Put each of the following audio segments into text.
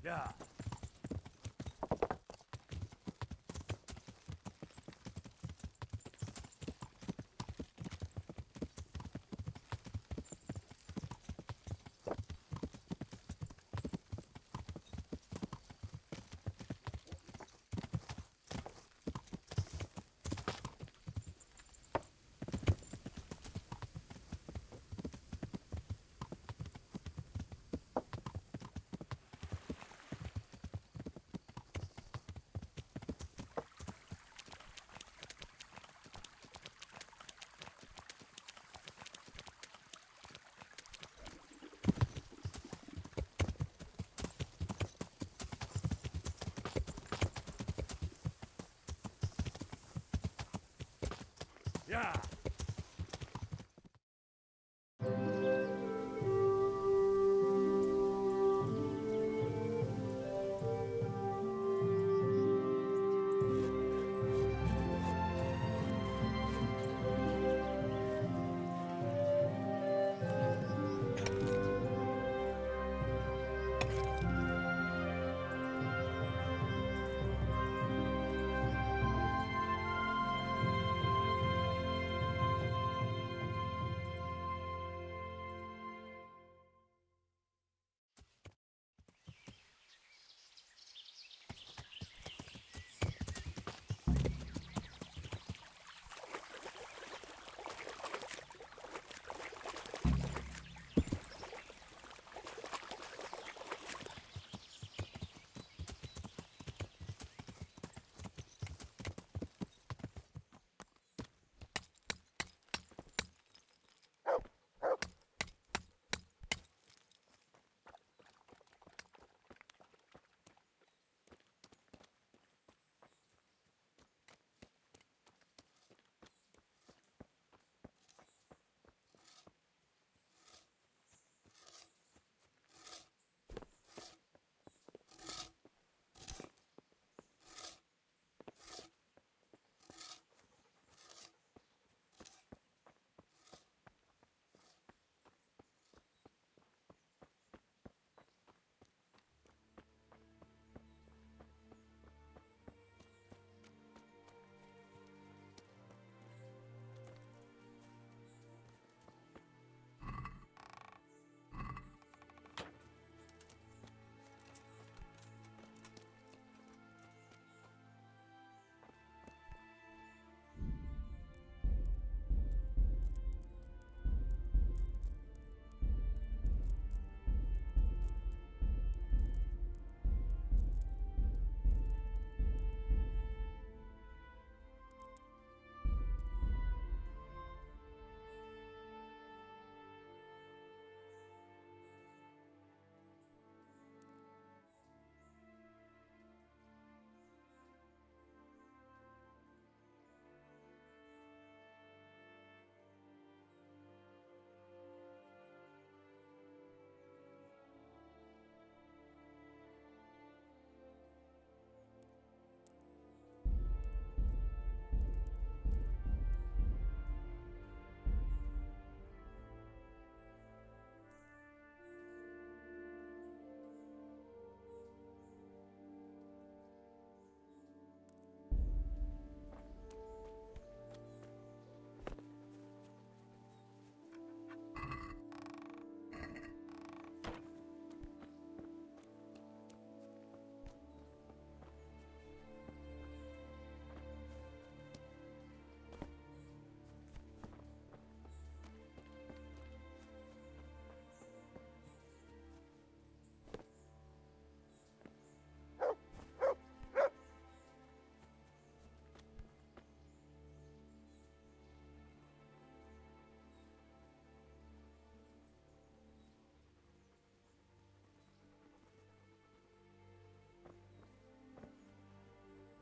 Yeah. Yeah.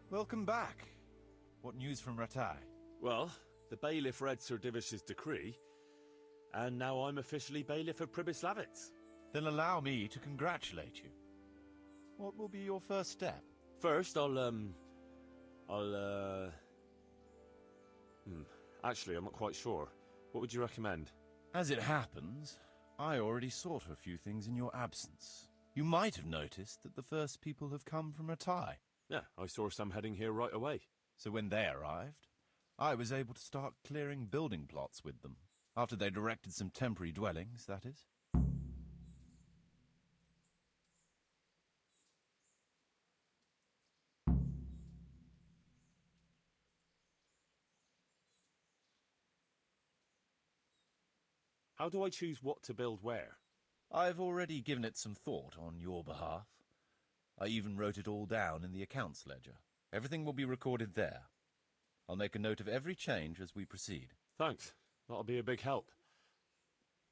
Welcome back. What news from Ratai? Well, the bailiff read Sir Divish's decree, and now I'm officially bailiff of Pribyslavitz. Then allow me to congratulate you. What will be your first step? First, actually, I'm not quite sure. What would you recommend? As it happens, I already sought a few things in your absence. You might have noticed that the first people have come from Atai. Yeah, I saw some heading here right away. So when they arrived, I was able to start clearing building plots with them. After they'd erected some temporary dwellings, that is. How do I choose what to build where? I've already given it some thought on your behalf. I even wrote it all down in the accounts ledger. Everything will be recorded there. I'll make a note of every change as we proceed. Thanks. That'll be a big help.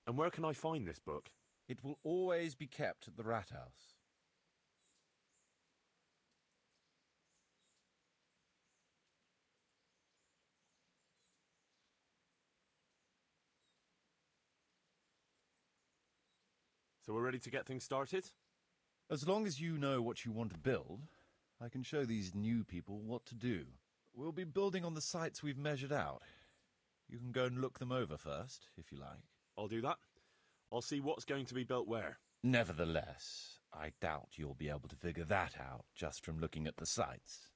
And where can I find this book? It will always be kept at the Rat House. So we're ready to get things started? As long as you know what you want to build, I can show these new people what to do. We'll be building on the sites we've measured out. You can go and look them over first, if you like. I'll do that. I'll see what's going to be built where. Nevertheless, I doubt you'll be able to figure that out just from looking at the sites.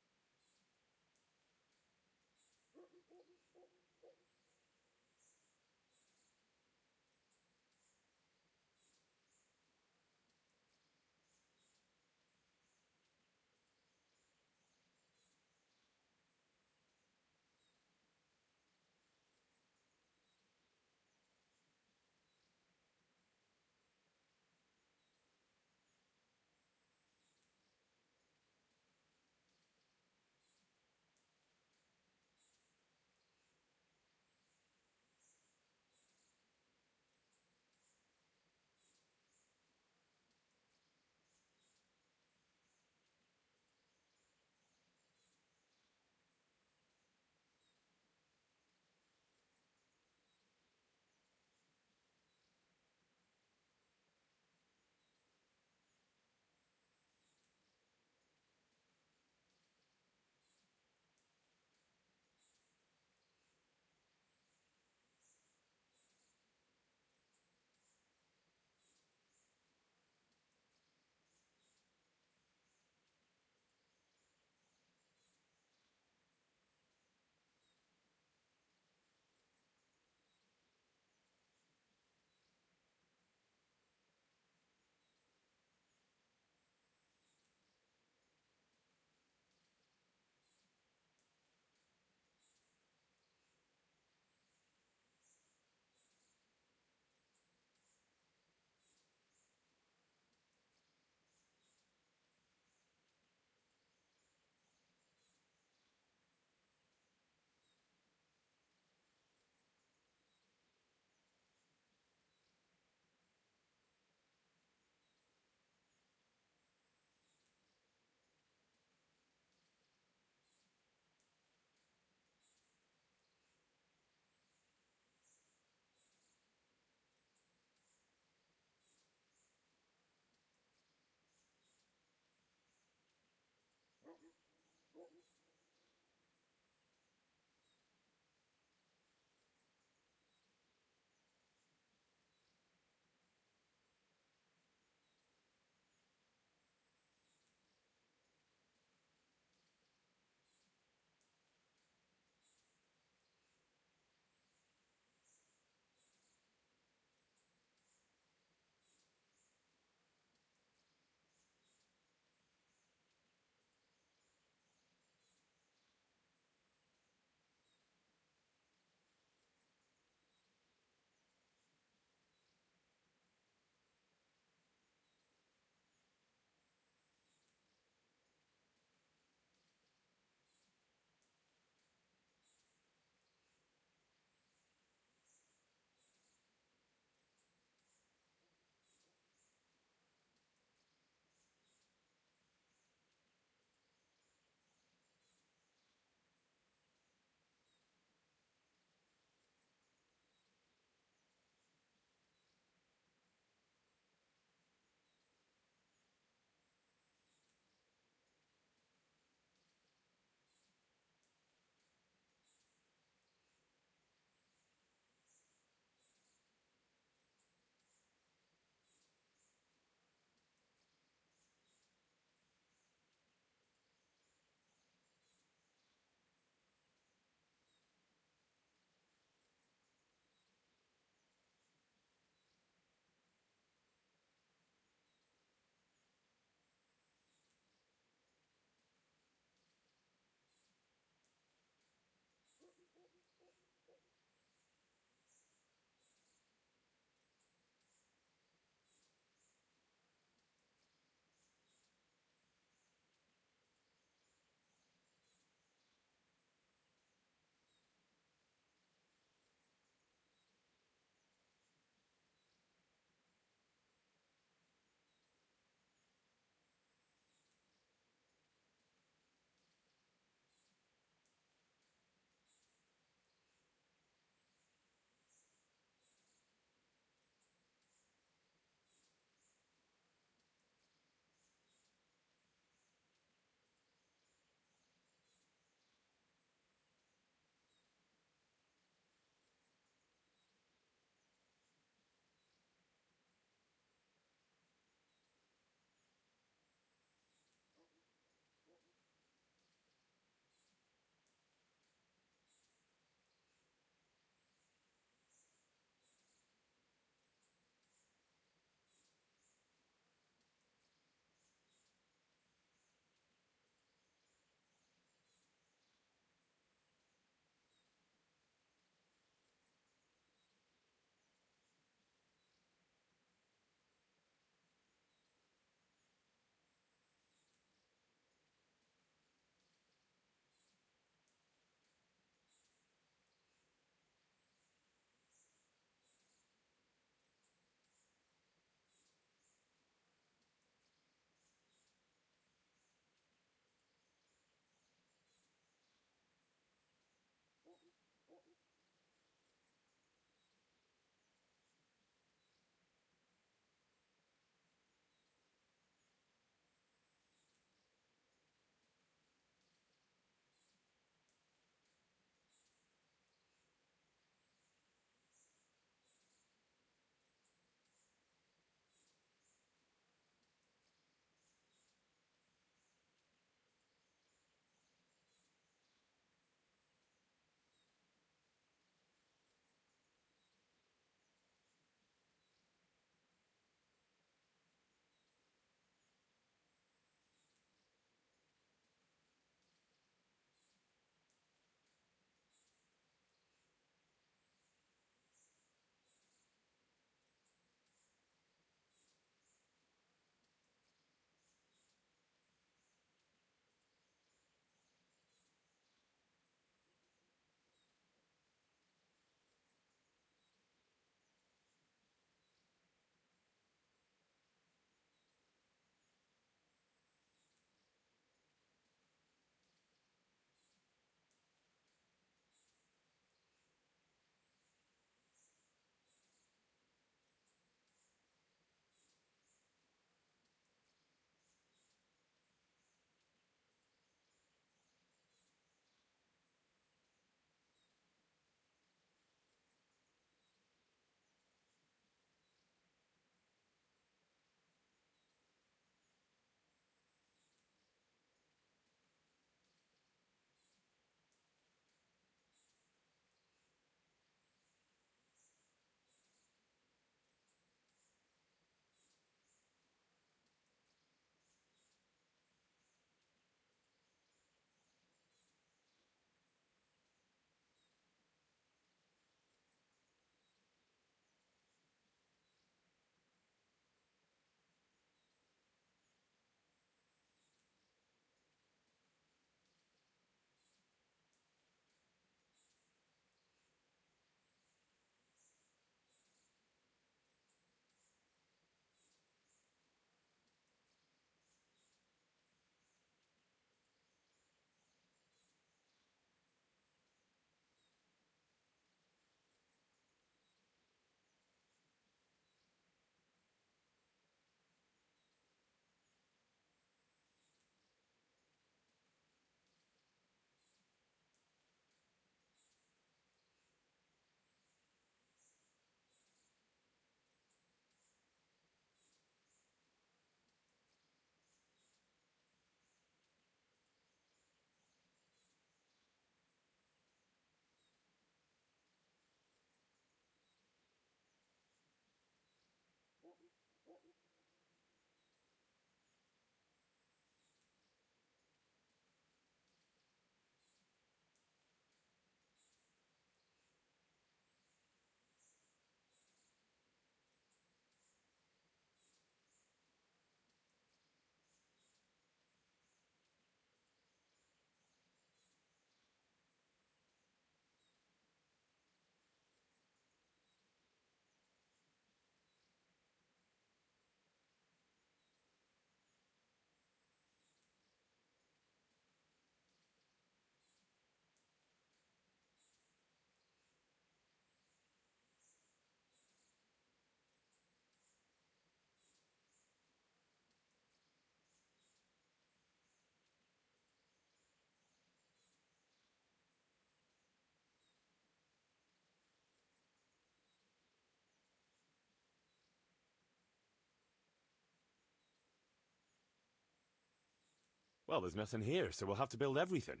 Well, there's nothing here, so we'll have to build everything.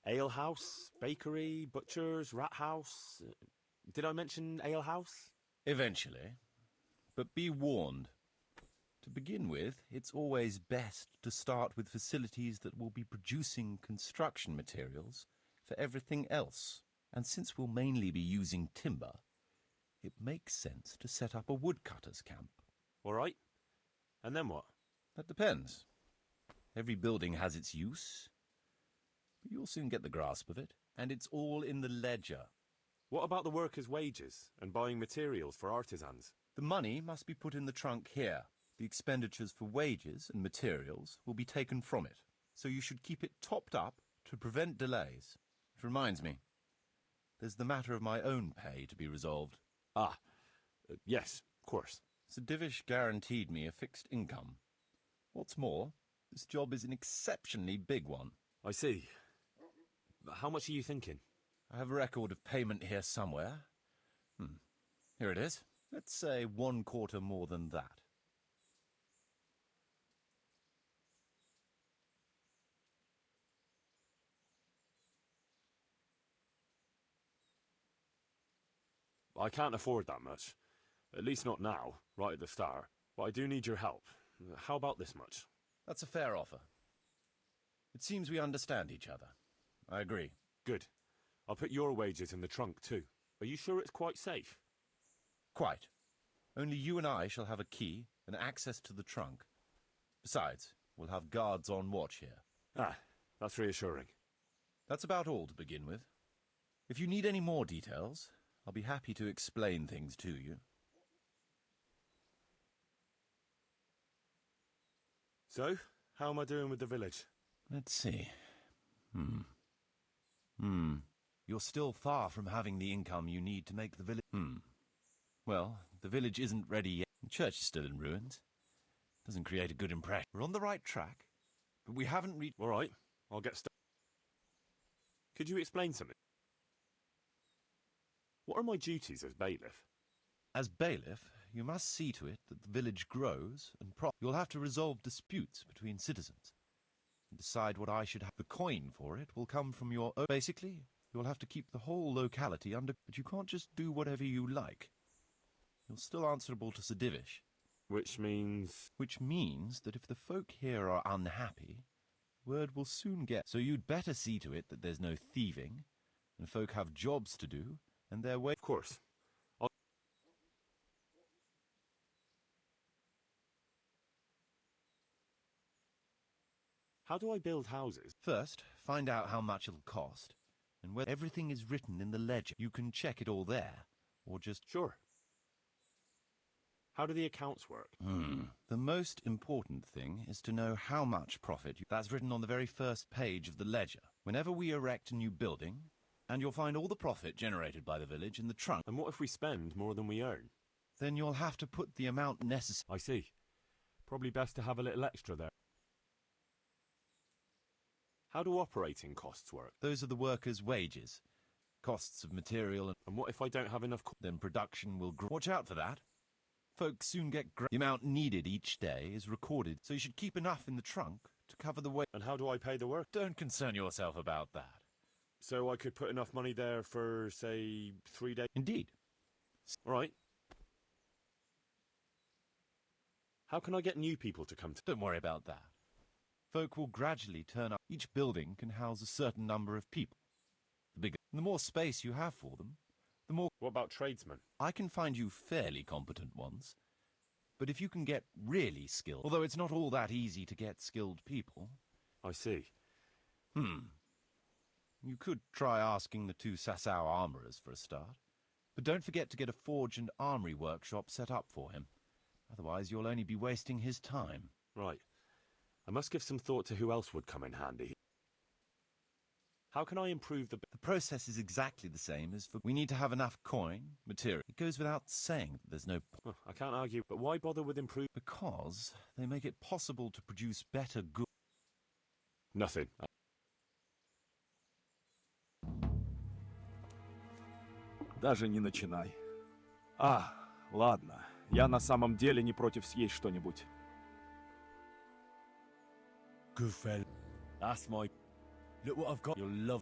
Ale house, bakery, butchers, rat house. Did I mention ale house? Eventually. But be warned. To begin with, it's always best to start with facilities that will be producing construction materials for everything else. And since we'll mainly be using timber, it makes sense to set up a woodcutter's camp. All right. And then what? That depends. Every building has its use, but you'll soon get the grasp of it, and it's all in the ledger. What about the workers' wages and buying materials for artisans? The money must be put in the trunk here. The expenditures for wages and materials will be taken from it, so you should keep it topped up to prevent delays. It reminds me, there's the matter of my own pay to be resolved. Yes, of course. Sir Divish guaranteed me a fixed income. What's more, this job is an exceptionally big one. I see. How much are you thinking? I have a record of payment here somewhere. Here it is. Let's say 1/4 more than that. I can't afford that much. At least not now, right at the start. But I do need your help. How about this much? That's a fair offer. It seems we understand each other. I agree. Good. I'll put your wages in the trunk too. Are you sure it's quite safe? Quite. Only you and I shall have a key and access to the trunk. Besides, we'll have guards on watch here. That's reassuring. That's about all to begin with. If you need any more details, I'll be happy to explain things to you. So, how am I doing with the village? Let's see. You're still far from having the income you need to make the village. Well, the village isn't ready yet. The church is still in ruins. Doesn't create a good impression. We're on the right track, but we haven't reached... All right, I'll get started. Could you explain something? What are my duties as bailiff? As bailiff, you must see to it that the village grows and you'll have to resolve disputes between citizens and decide what I should have. The coin for it will come from your own. Basically, you'll have to keep the whole locality under... But you can't just do whatever you like. You're still answerable to Sir Divish. Which means... Which means that if the folk here are unhappy, word will soon get. So you'd better see to it that there's no thieving, and folk have jobs to do, and their way... Of course. How do I build houses? First, find out how much it'll cost, and whether everything is written in the ledger. You can check it all there, or just... Sure. How do the accounts work? The most important thing is to know how much profit that's written on the very first page of the ledger. Whenever we erect a new building, and you'll find all the profit generated by the village in the trunk. And what if we spend more than we earn? Then you'll have to put the amount necessary. I see. Probably best to have a little extra there. How do operating costs work? Those are the workers' wages, costs of material, And what if I don't have enough... then production will grow. Watch out for that. Folks soon get the amount needed each day is recorded, so you should keep enough in the trunk to cover the weight. And how do I pay the work? Don't concern yourself about that. So I could put enough money there for, say, 3 days? Indeed. All right. How can I get new people to come to... Don't worry about that. Folk will gradually turn up. Each building can house a certain number of people. The more space you have for them, the more... What about tradesmen? I can find you fairly competent ones. But if you can get really skilled... Although it's not all that easy to get skilled people... I see. You could try asking the 2 Sasau armourers for a start. But don't forget to get a forge and armoury workshop set up for him. Otherwise you'll only be wasting his time. Right. I must give some thought to who else would come in handy. How can I improve the... The process is exactly the same as for... We need to have enough coin, material. It goes without saying that there's no... I can't argue, but why bother with improve... Because they make it possible to produce better goods. Nothing. Даже не начинай. Ладно. Я на самом деле не против съесть что-нибудь. That's my... Look what I've got. You'll love...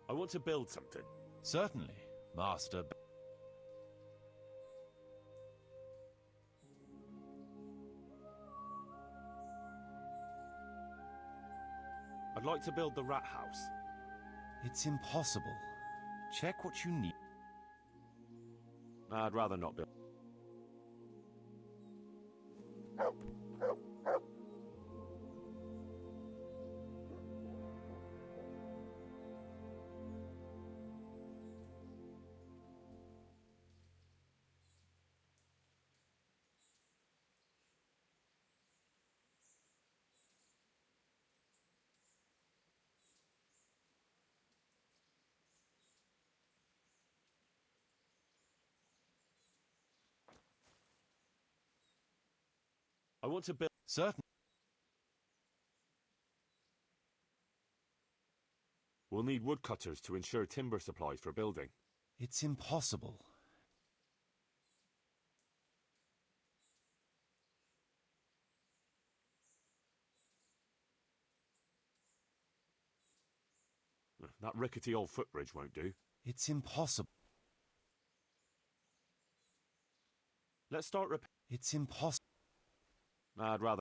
I want to build something. Certainly, Master. I'd like to build the rat house. It's impossible. Check what you need. I'd rather not build. I want to build... Certainly. We'll need woodcutters to ensure timber supply for building. It's impossible. That rickety old footbridge won't do. It's impossible. Let's start It's impossible. I'd rather...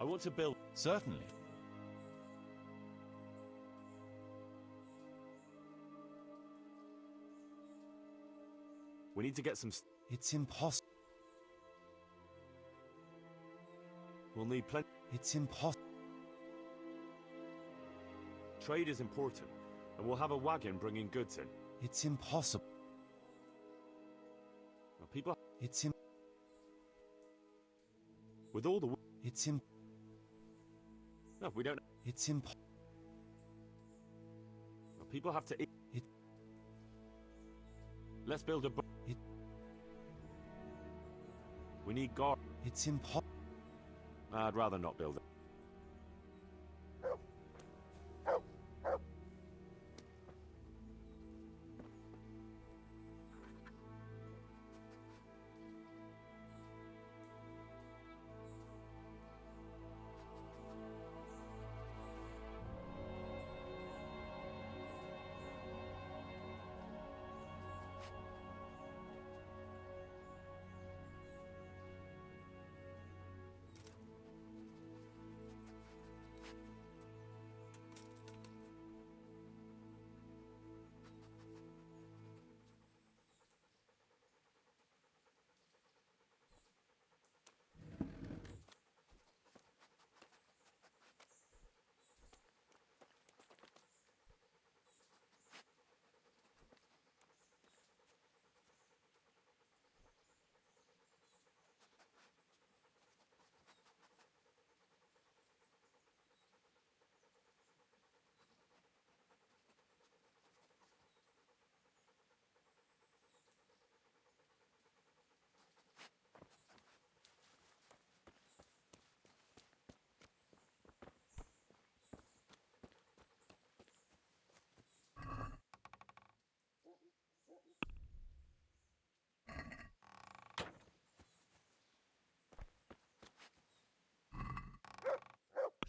I want to build... Certainly. We need to get some... It's impossible. We'll need plenty... It's impossible. Trade is important, and we'll have a wagon bringing goods in. It's impossible. Well, people... It's im... With all the... It's im... No, we don't... It's imp... Well, people have to eat. It... Let's build a... It... We need guard. It's impo... I'd rather not build it.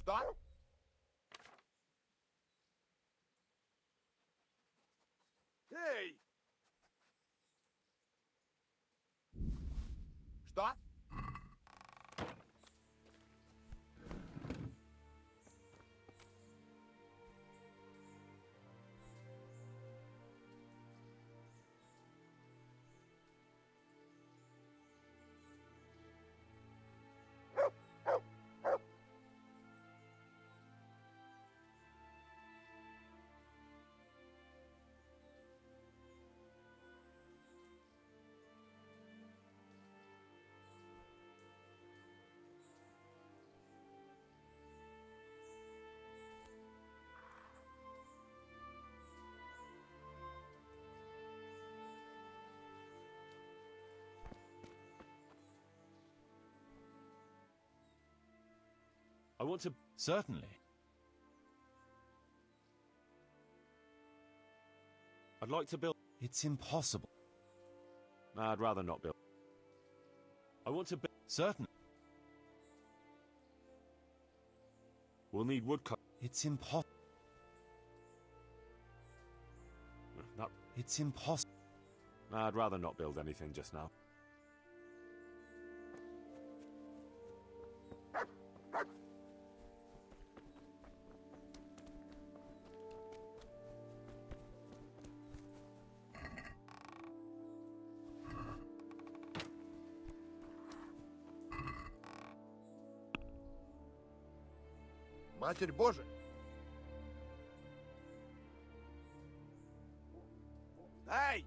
Что? Эй! Что? I want to... Certainly. I'd like to build... It's impossible. I'd rather not build. I want to build... Certainly. We'll need woodcut. It's impossible. That... It's impossible. I'd rather not build anything just now. Матерь Божия! Эй!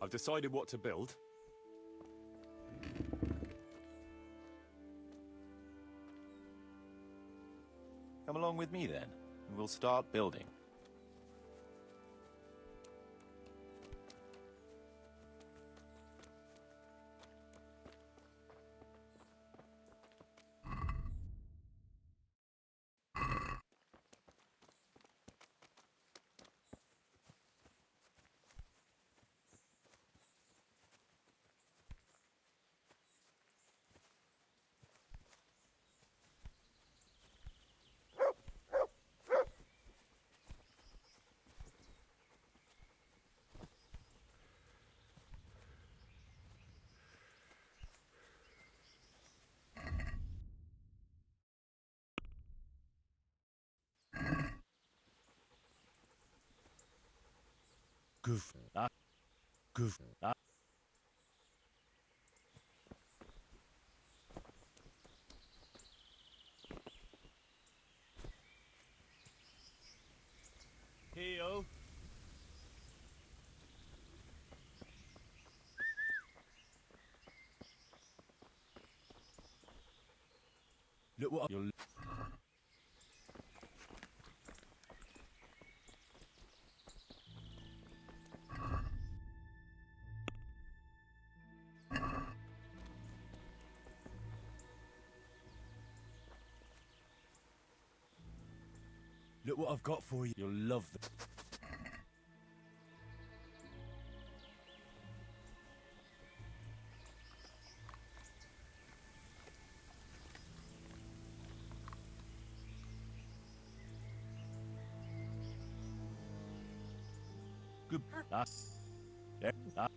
I've decided what to build. Come along with me then, and we'll start building. Goof. Goof. Heel. Look what You'll Look what I've got for you. you'll love the Good. Eh, ah,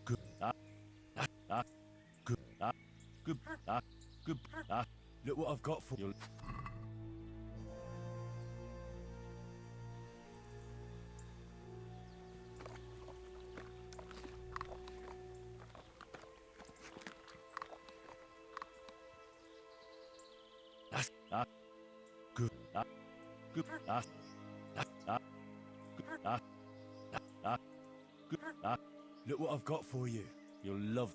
Good. ah, ah, Good. ah, Good. ah, Good. ah. Look what I've got for you. You'll That's ah, good. ah, Good. ah, ah, ah, ah, Good. ah. Look what I've got for you. You'll love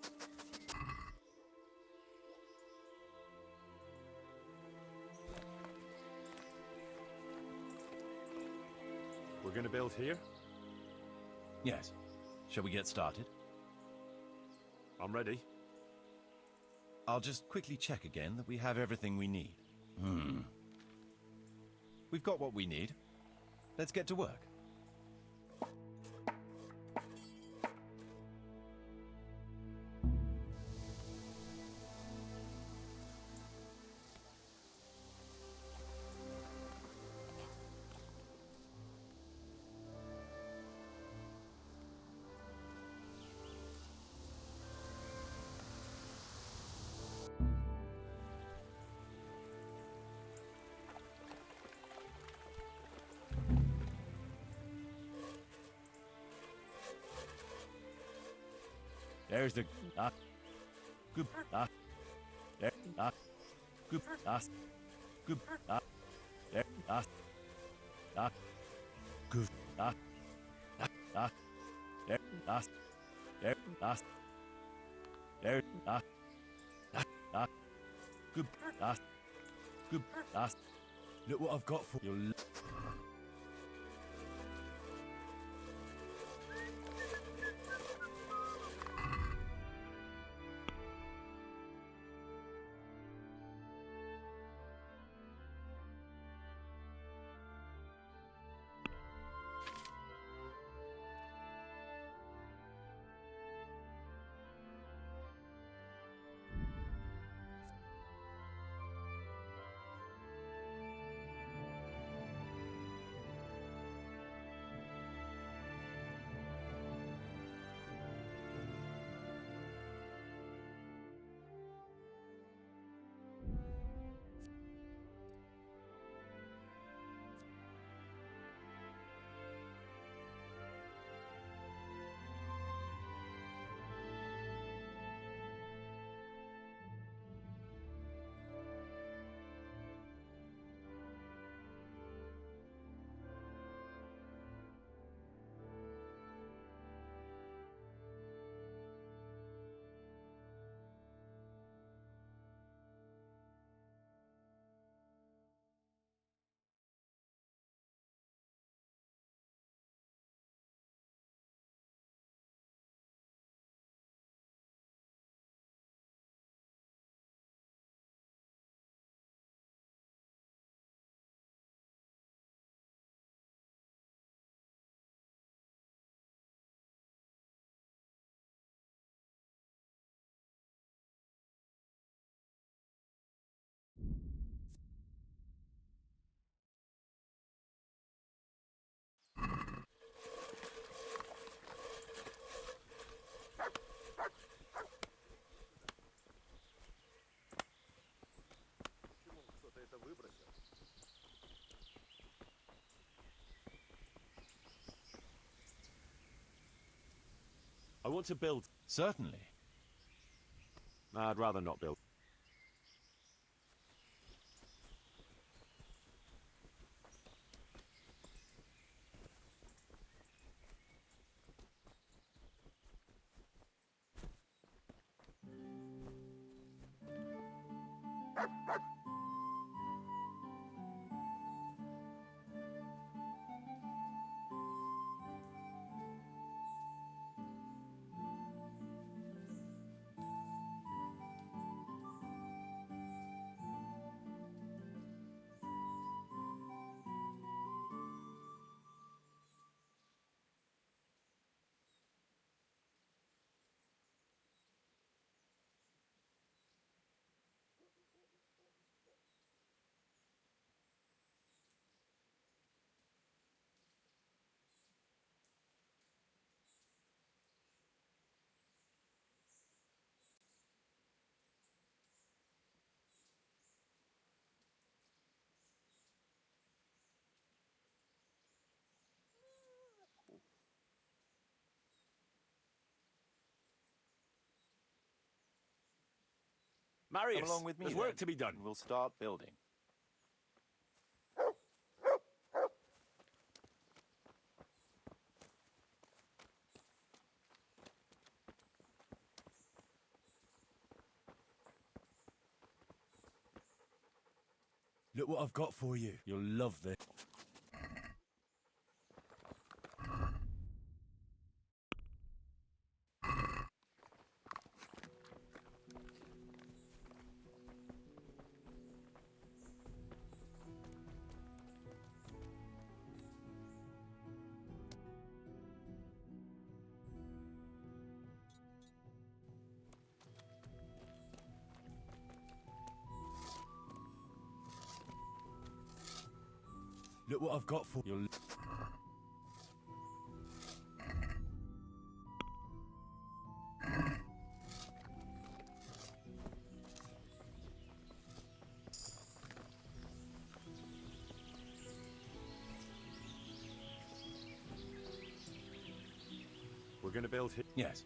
We're gonna build here? Yes. Shall we get started? I'm ready. I'll just quickly check again that we have everything we need. We've got what we need. Let's get to work. There's the ah, Good. ah, there, ah, Good. ah, Good. ah, there, ah, ah, Good. ah, ah, there, ah, there, ah, there, ah, ah, Good. ah, Good. ah. Look what I've got for you. You'll want to build. Certainly. I'd rather not build. Marius, Come along with me. there's then. work to be done. We'll start building. Look what I've got for you. You'll love this. Look what I've got for you. You'll. We're going to build here. Yes.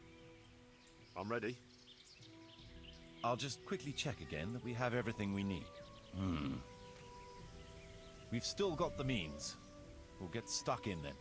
I'm ready. I'll just quickly check again that we have everything we need. We've still got the means. We'll get stuck in then.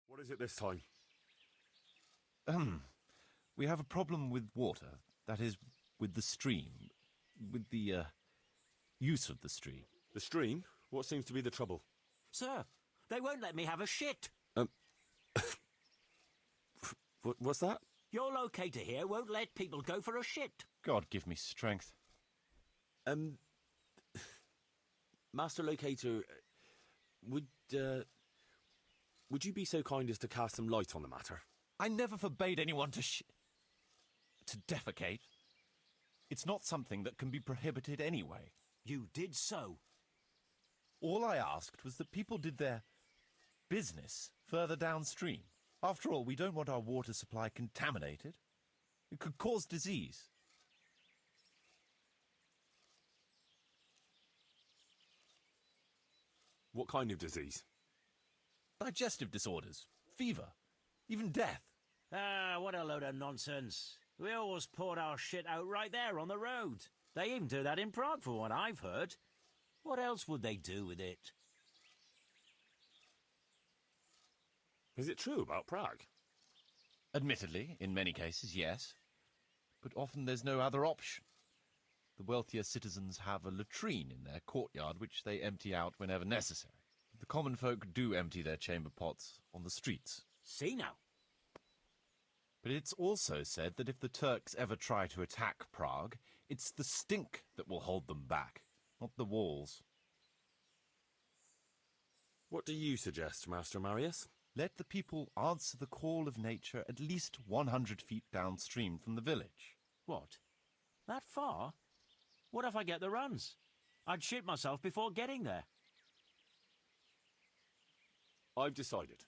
What is it this time? We have a problem with water. That is, with the stream. With the, use of the stream. The stream? What seems to be the trouble? Sir, they won't let me have a shit. What's that? Your locator here won't let people go for a shit. God give me strength. Master Locator, would you be so kind as to cast some light on the matter? I never forbade anyone to defecate. It's not something that can be prohibited anyway. You did so. All I asked was that people did their business further downstream. After all, we don't want our water supply contaminated. It could cause disease. What kind of disease? Digestive disorders, fever, even death. Ah, what a load of nonsense. We always poured our shit out right there on the road. They even do that in Prague, for what I've heard. What else would they do with it? Is it true about Prague? Admittedly, in many cases, yes. But often there's no other option. The wealthier citizens have a latrine in their courtyard which they empty out whenever necessary. The common folk do empty their chamber pots on the streets. See now. But it's also said that if the Turks ever try to attack Prague, it's the stink that will hold them back, not the walls. What do you suggest, Master Marius? Let the people answer the call of nature at least 100 feet downstream from the village. What? That far? What if I get the runs? I'd shit myself before getting there. I've decided.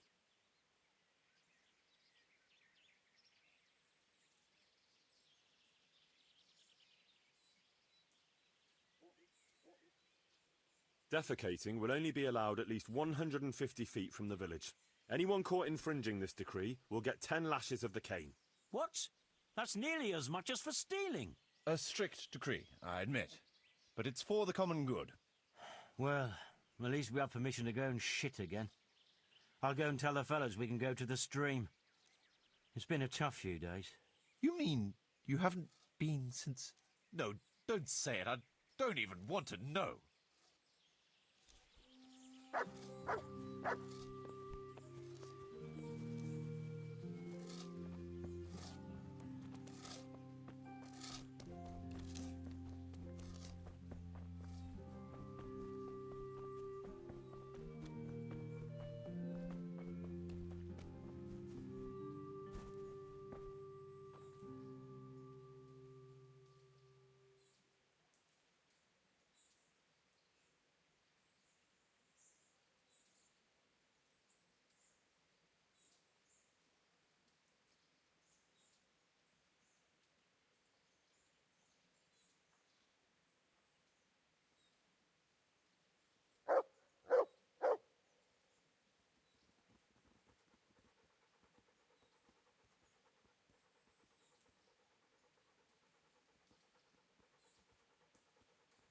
Defecating will only be allowed at least 150 feet from the village. Anyone caught infringing this decree will get 10 lashes of the cane. What? That's nearly as much as for stealing. A strict decree, I admit. But it's for the common good. Well, at least we have permission to go and shit again. I'll go and tell the fellas we can go to the stream. It's been a tough few days. You mean you haven't been since... No, don't say it. I don't even want to know.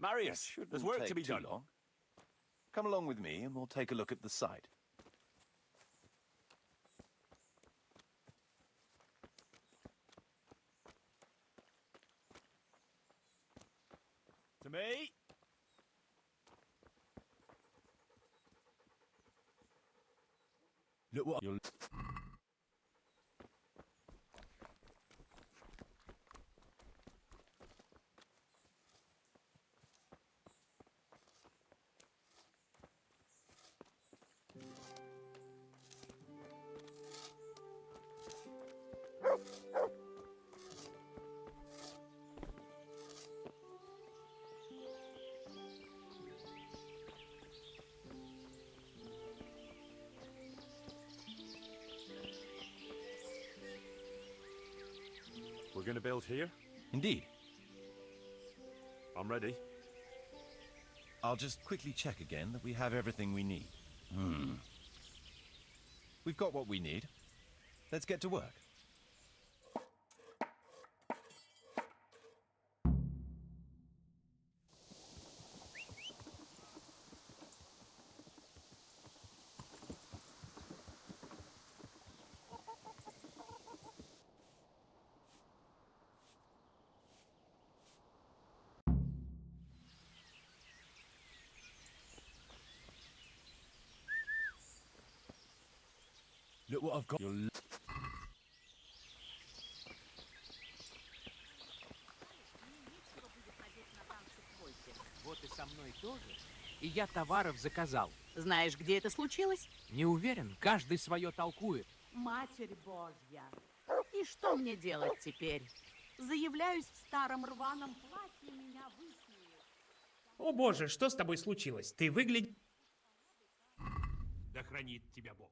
Marius, there's work to be done. Long. Come along with me and we'll take a look at the site. To me. Look what you'll... We're going to build here? Indeed. I'm ready. I'll just quickly check again that we have everything we need. We've got what we need. Let's get to work. Look what I've got. You'll... Вот и со мной тоже. И я товаров заказал. Знаешь, где это случилось? Не уверен, каждый свое толкует. Матерь Божья. И что мне делать теперь? Заявляюсь в старом рваном платье, меня высмеют. О боже, что с тобой случилось? Ты выглядишь... Да хранит тебя Бог.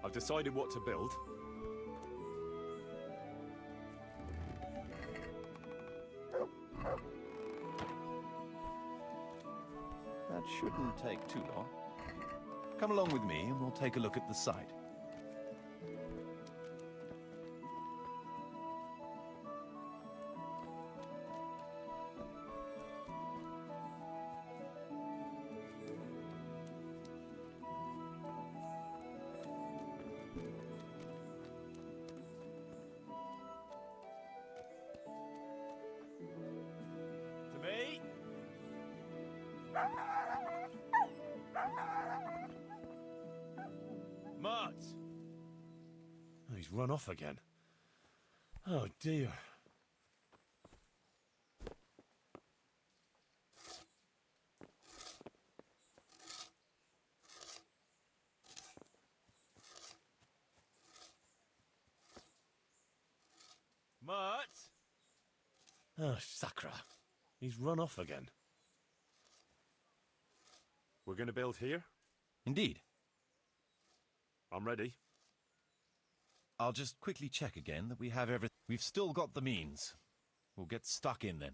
I've decided what to build. That shouldn't take too long. Come along with me and we'll take a look at the site. To me? Mart! Oh, he's run off again. Oh dear. Mart! Oh, Sakra. He's run off again. We're going to build here? Indeed. I'm ready. I'll just quickly check again that we have everything. We've still got the means. We'll get stuck in then.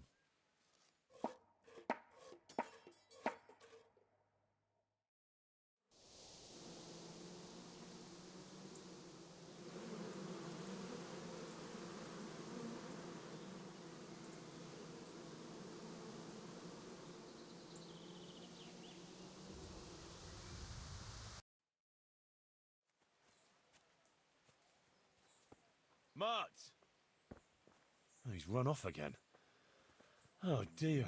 Mart! Oh, he's run off again. Oh dear.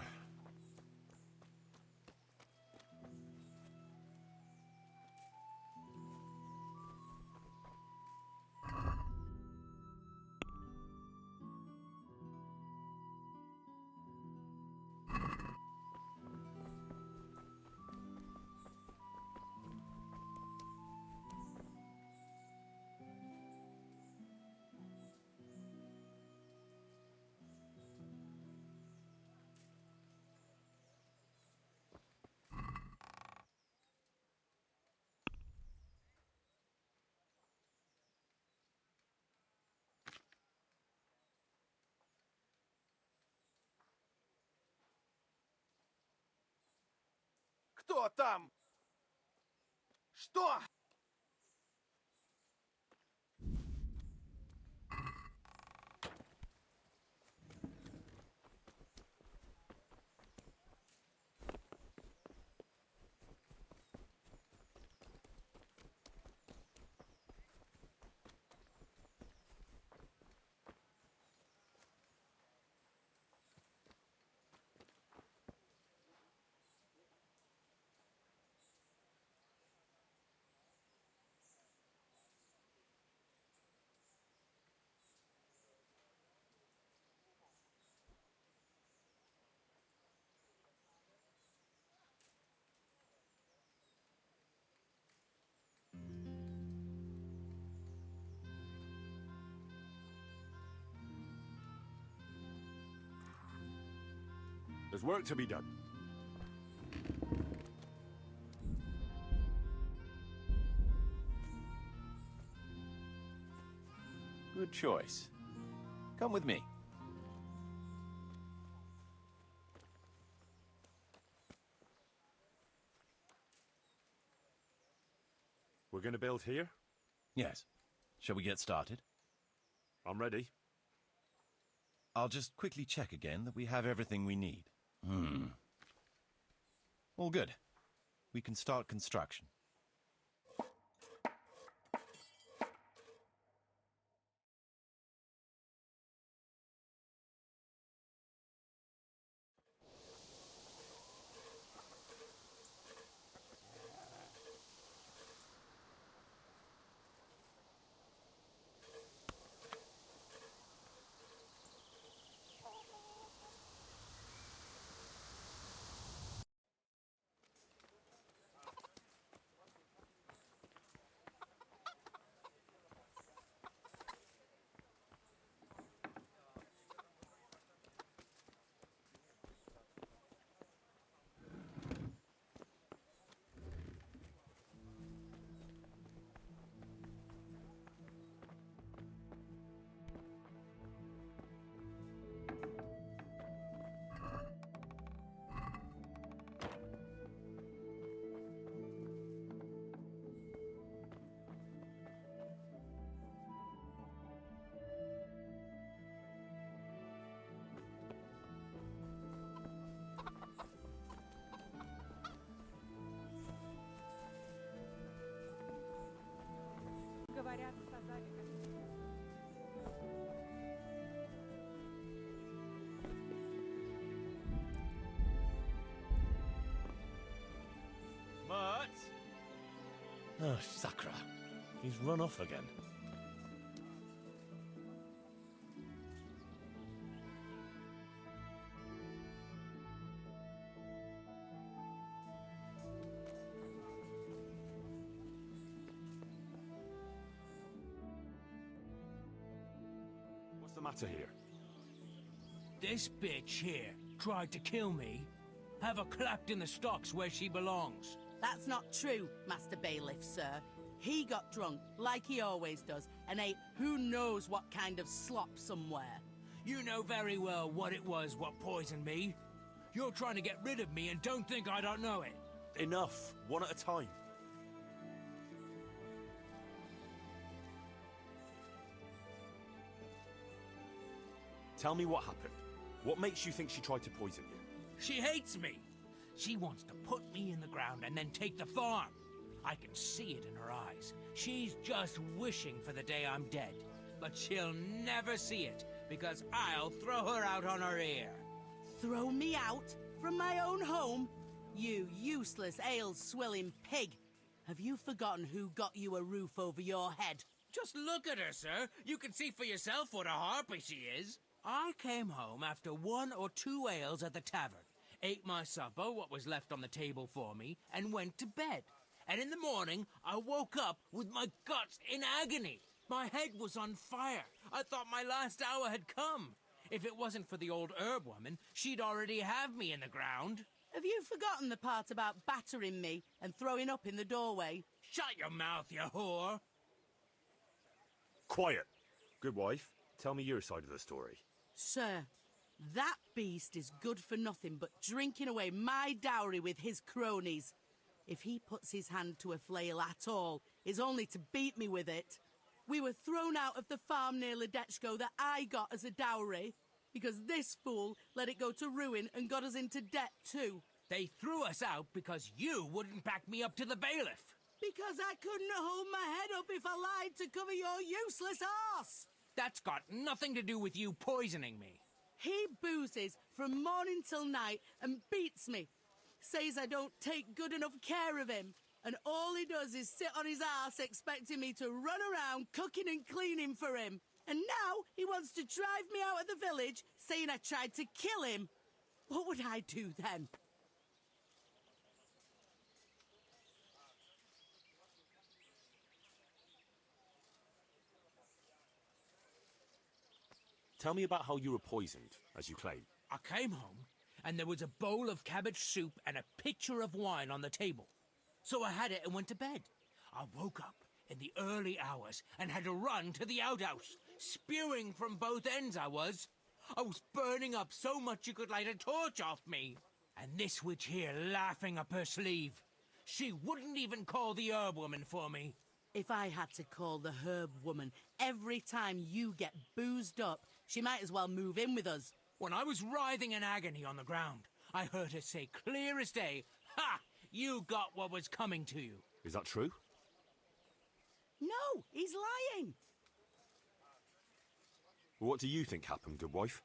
Кто там? Что? There's work to be done. Good choice. Come with me. We're going to build here? Yes. Shall we get started? I'm ready. I'll just quickly check again that we have everything we need. All good. We can start construction. говорят, сказали, как... Mutt? Oh, Sakra. He's run off again. What's the matter here? This bitch here tried to kill me. Have her clapped in the stocks where she belongs. That's not true, Master Bailiff, sir. He got drunk, like he always does, and ate who knows what kind of slop somewhere. You know very well what it was what poisoned me. You're trying to get rid of me and don't think I don't know it. Enough. One at a time. Tell me what happened. What makes you think she tried to poison you? She hates me. She wants to put me in the ground and then take the farm. I can see it in her eyes. She's just wishing for the day I'm dead. But she'll never see it, because I'll throw her out on her ear. Throw me out? From my own home? You useless, ale-swilling pig! Have you forgotten who got you a roof over your head? Just look at her, sir. You can see for yourself what a harpy she is. I came home after 1 or 2 ales at the tavern, ate my supper, what was left on the table for me, and went to bed. And in the morning, I woke up with my guts in agony. My head was on fire. I thought my last hour had come. If it wasn't for the old herb woman, she'd already have me in the ground. Have you forgotten the part about battering me and throwing up in the doorway? Shut your mouth, you whore. Quiet. Good wife, tell me your side of the story. Sir, that beast is good for nothing but drinking away my dowry with his cronies. If he puts his hand to a flail at all, it's only to beat me with it. We were thrown out of the farm near Ledechko that I got as a dowry, because this fool let it go to ruin and got us into debt too. They threw us out because you wouldn't back me up to the bailiff. Because I couldn't hold my head up if I lied to cover your useless arse. That's got nothing to do with you poisoning me. He boozes from morning till night and beats me. Says I don't take good enough care of him. And all he does is sit on his ass expecting me to run around cooking and cleaning for him. And now he wants to drive me out of the village, saying I tried to kill him. What would I do then? Tell me about how you were poisoned, as you claim. I came home, and there was a bowl of cabbage soup and a pitcher of wine on the table. So I had it and went to bed. I woke up in the early hours and had to run to the outhouse. Spewing from both ends I was. I was burning up so much you could light a torch off me. And this witch here laughing up her sleeve. She wouldn't even call the herb woman for me. If I had to call the herb woman every time you get boozed up, she might as well move in with us. When I was writhing in agony on the ground, I heard her say clear as day, "Ha! You got what was coming to you." Is that true? No, he's lying. What do you think happened, good wife?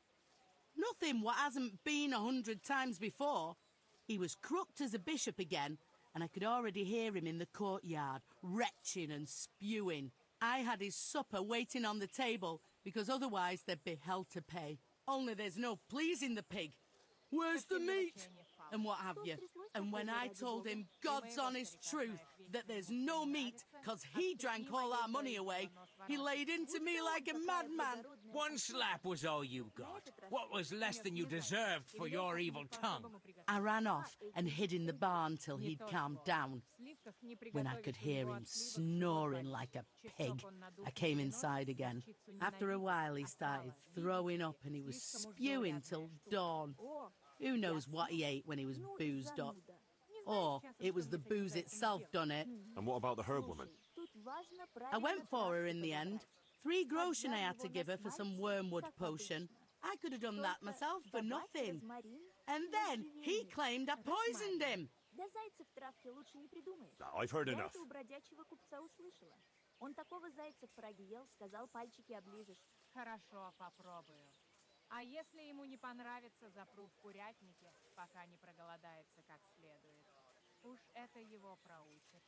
Nothing what hasn't been 100 times before. He was crooked as a bishop again, and I could already hear him in the courtyard, retching and spewing. I had his supper waiting on the table, because otherwise there'd be hell to pay. Only there's no pleasing the pig. Where's the meat? And what have you. And when I told him God's honest truth that there's no meat, 'cause he drank all our money away, he laid into me like a madman. One slap was all you got. What was less than you deserved for your evil tongue? I ran off and hid in the barn till he'd calmed down. When I could hear him snoring like a pig, I came inside again. After a while he started throwing up and he was spewing till dawn. Who knows what he ate when he was boozed up? Or it was the booze itself done it. And what about the herb woman? I went for her in the end. 3 groschen I had to give her for some wormwood potion. I could have done that myself for nothing. And then he claimed I poisoned him. I've heard enough. Он такого зайца в Праге ел, сказал, пальчики оближешь. Хорошо, попробую. А если ему не понравится, запру в курятнике, пока не проголодается как следует. Уж это его проучит.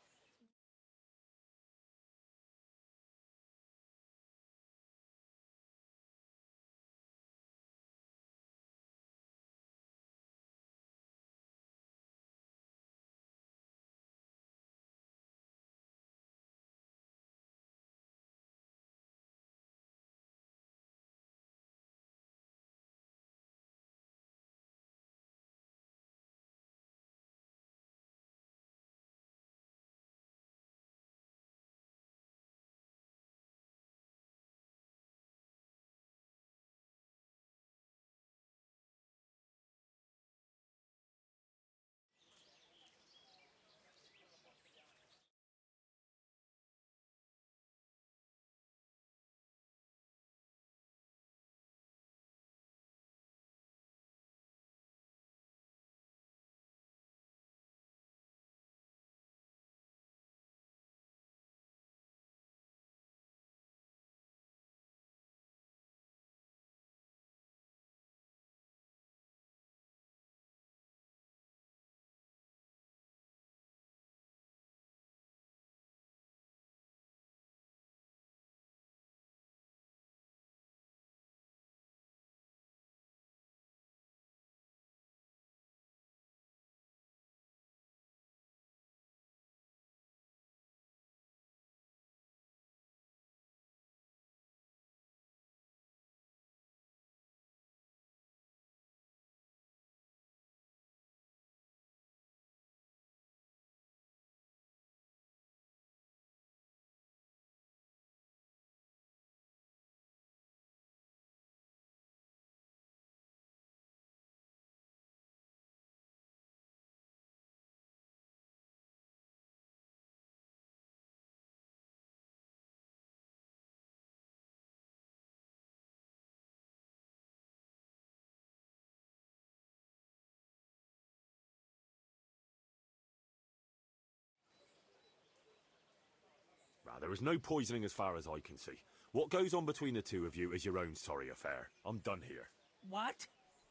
There is no poisoning as far as I can see. What goes on between the two of you is your own sorry affair. I'm done here. What?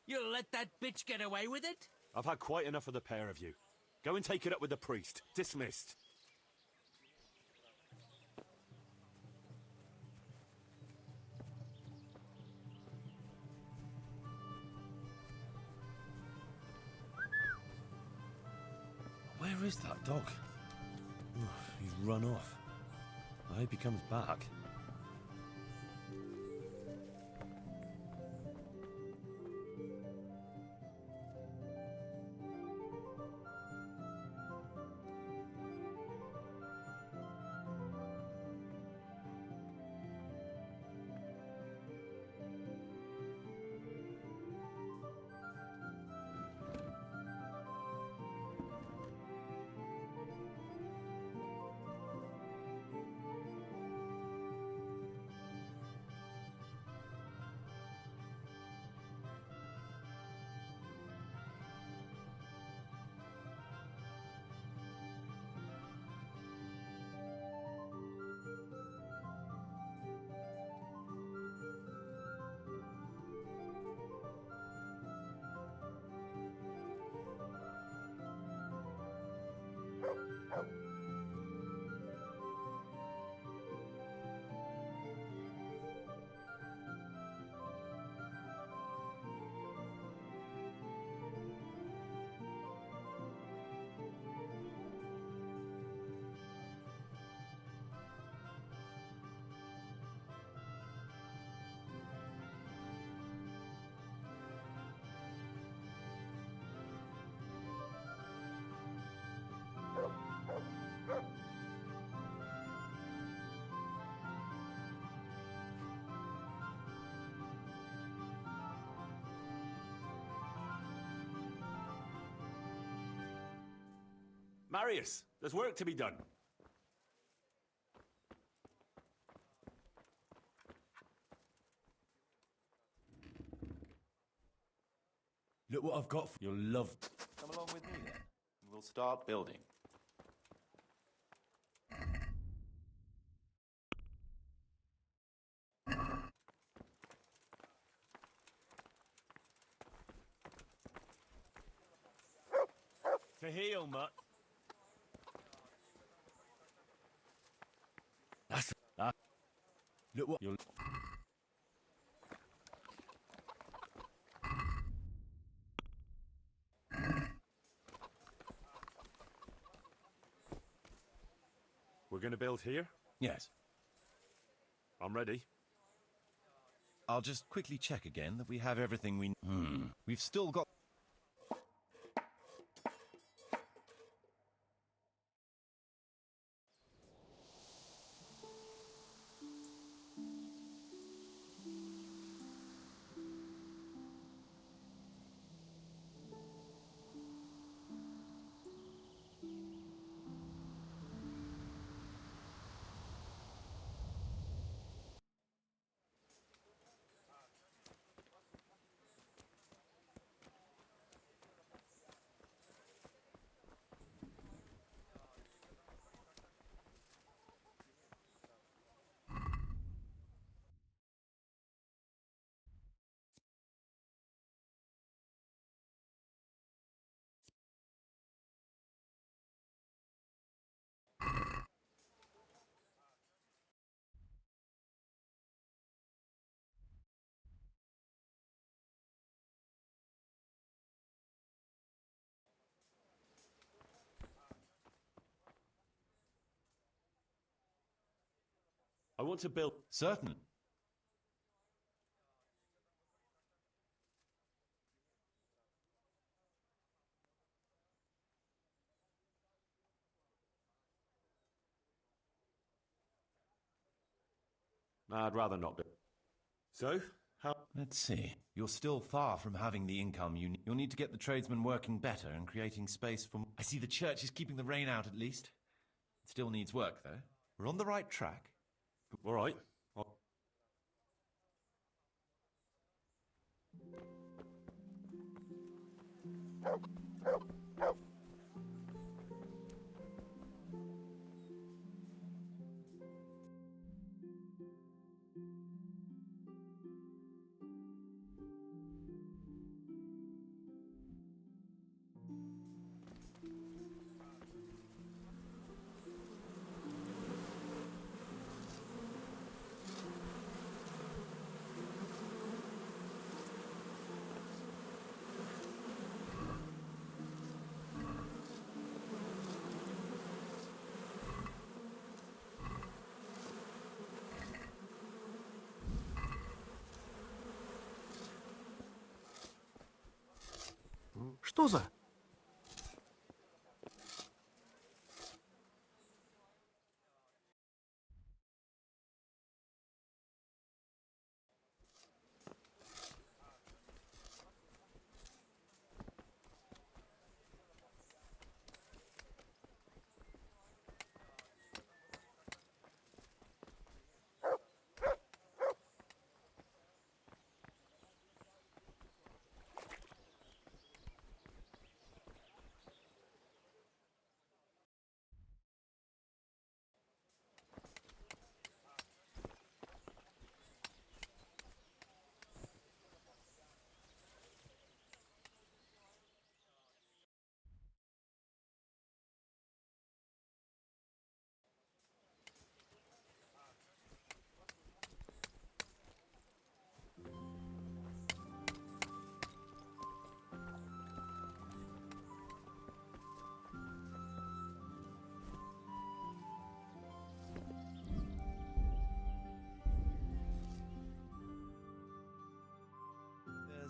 You'll let that bitch get away with it? I've had quite enough of the pair of you. Go and take it up with the priest. Dismissed. Where is that dog? He's run off. I hope he comes back. Marius, there's work to be done. Look what I've got for You'll love... Come along with me then. We'll start building. will, Mutt. That's... look what... You're... We're going to build here? Yes. I'm ready. I'll just quickly check again that we have everything we... We've still got... I want to build... Certain. Nah, I'd rather not be. So, how... Let's see. You're still far from having the income you need. You'll need to get the tradesmen working better and creating space for... I see the church is keeping the rain out at least. It still needs work, though. We're on the right track. All right. Что за...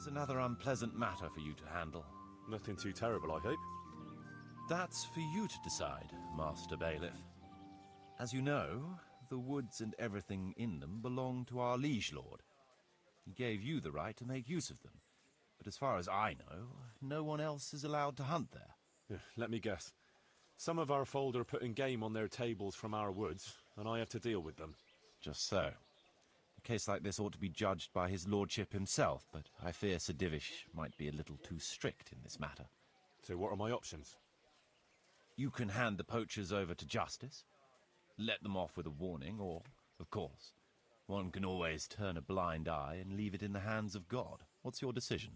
There's another unpleasant matter for you to handle. Nothing too terrible, I hope. That's for you to decide, Master Bailiff. As you know, the woods and everything in them belong to our liege lord. He gave you the right to make use of them. But as far as I know, no one else is allowed to hunt there. Let me guess. Some of our fold are putting game on their tables from our woods, and I have to deal with them. Just so. A case like this ought to be judged by his lordship himself, but I fear Sir Divish might be a little too strict in this matter. So what are my options? You can hand the poachers over to justice, let them off with a warning, or, of course, one can always turn a blind eye and leave it in the hands of God. What's your decision?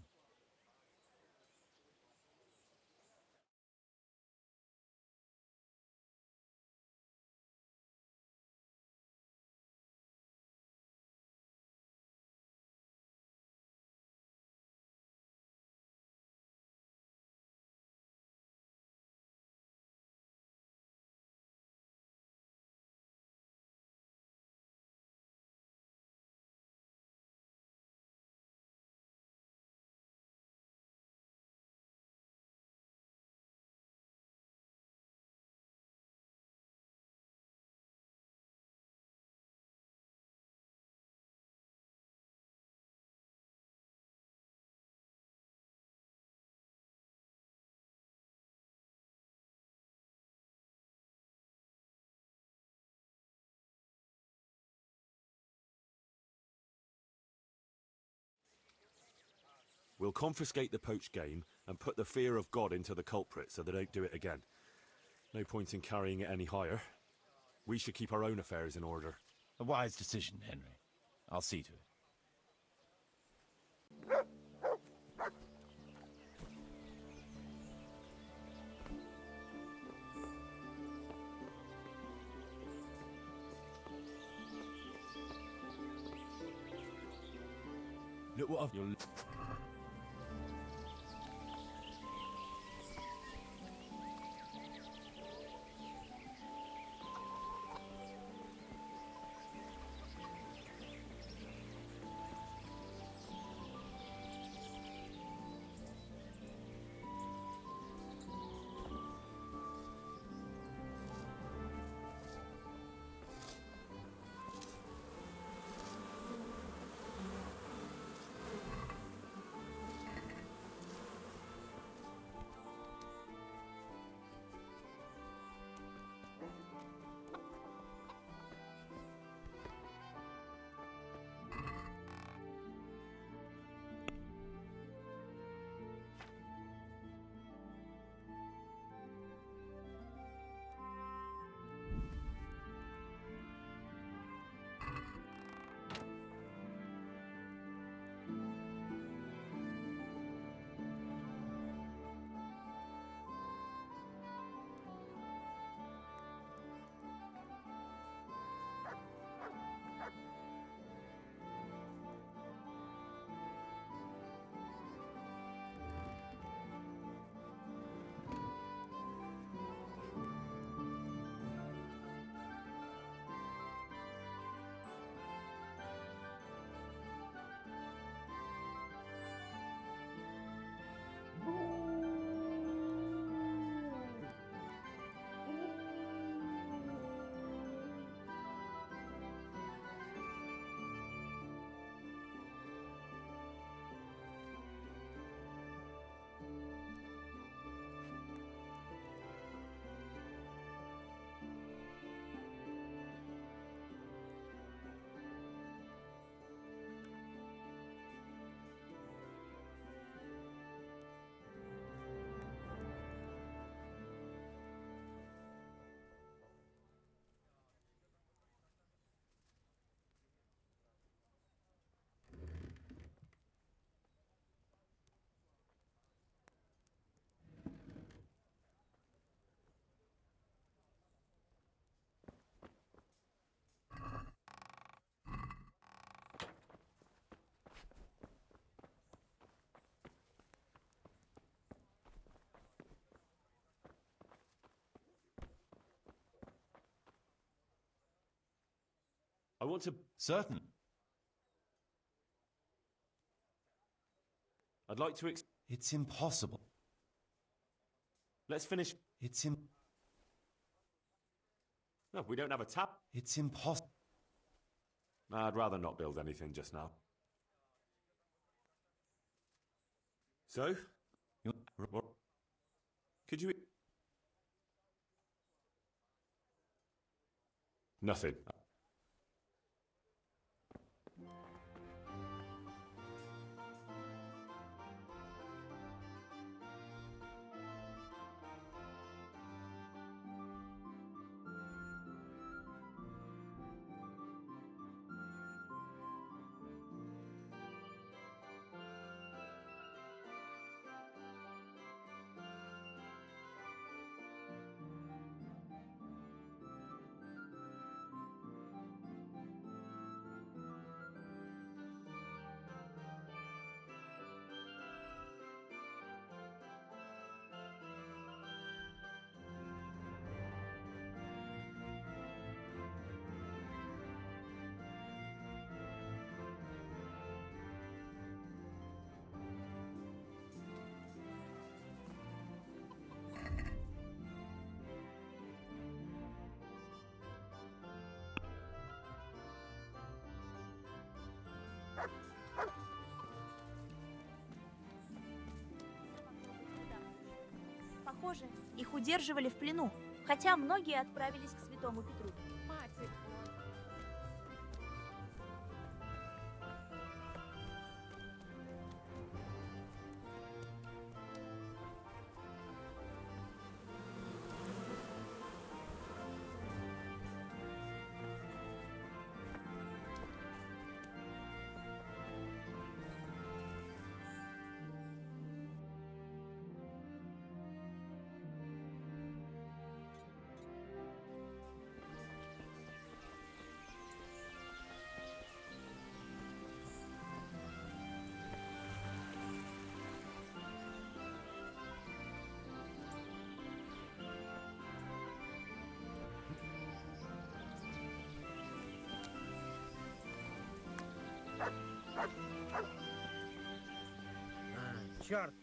We'll confiscate the poached game and put the fear of God into the culprit so they don't do it again. No point in carrying it any higher. We should keep our own affairs in order. A wise decision, Henry. I'll see to it. Look what I've... I want to... Certain. I'd like to... It's impossible. Let's finish... No, we don't have a tap. It's impossible. I'd rather not build anything just now. So? Could you... Nothing. Похоже, их удерживали в плену, хотя многие отправились к Святому Петру. Матерь Черт!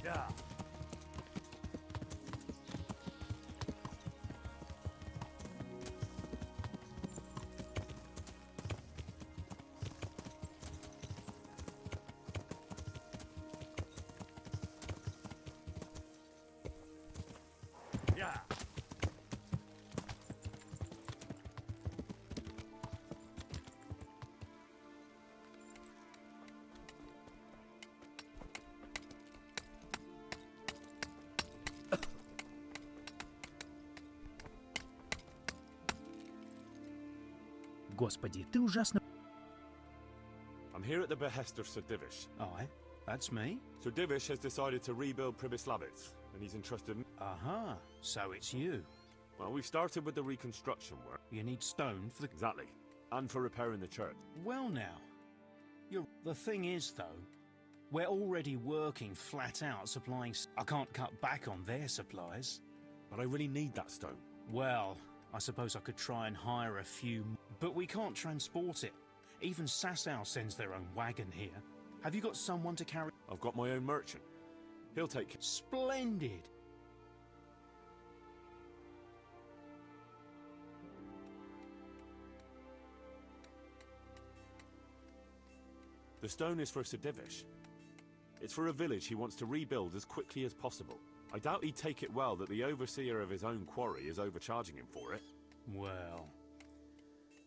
Yeah. Yeah. Господи, ты ужасно... I'm here at the behest of Sir Divish. Aye, that's me. Sir Divish has decided to rebuild Primislavitz, and he's entrusted me. Aha, so it's you. Well, we've started with the reconstruction work. You need stone for the... Exactly. And for repairing the church. Well now, the thing is though, we're already working flat out supplying... I can't cut back on their supplies. But I really need that stone. Well, I suppose I could try and hire a few... But we can't transport it. Even Sasau sends their own wagon here. Have you got someone to carry... I've got my own merchant. He'll take care. Splendid! The stone is for Sir Divish. It's for a village he wants to rebuild as quickly as possible. I doubt he'd take it well that the overseer of his own quarry is overcharging him for it. Well,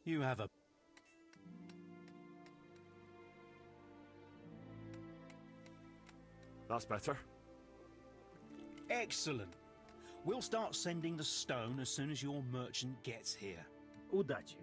you have a... That's better. Excellent. We'll start sending the stone as soon as your merchant gets here. Удачи.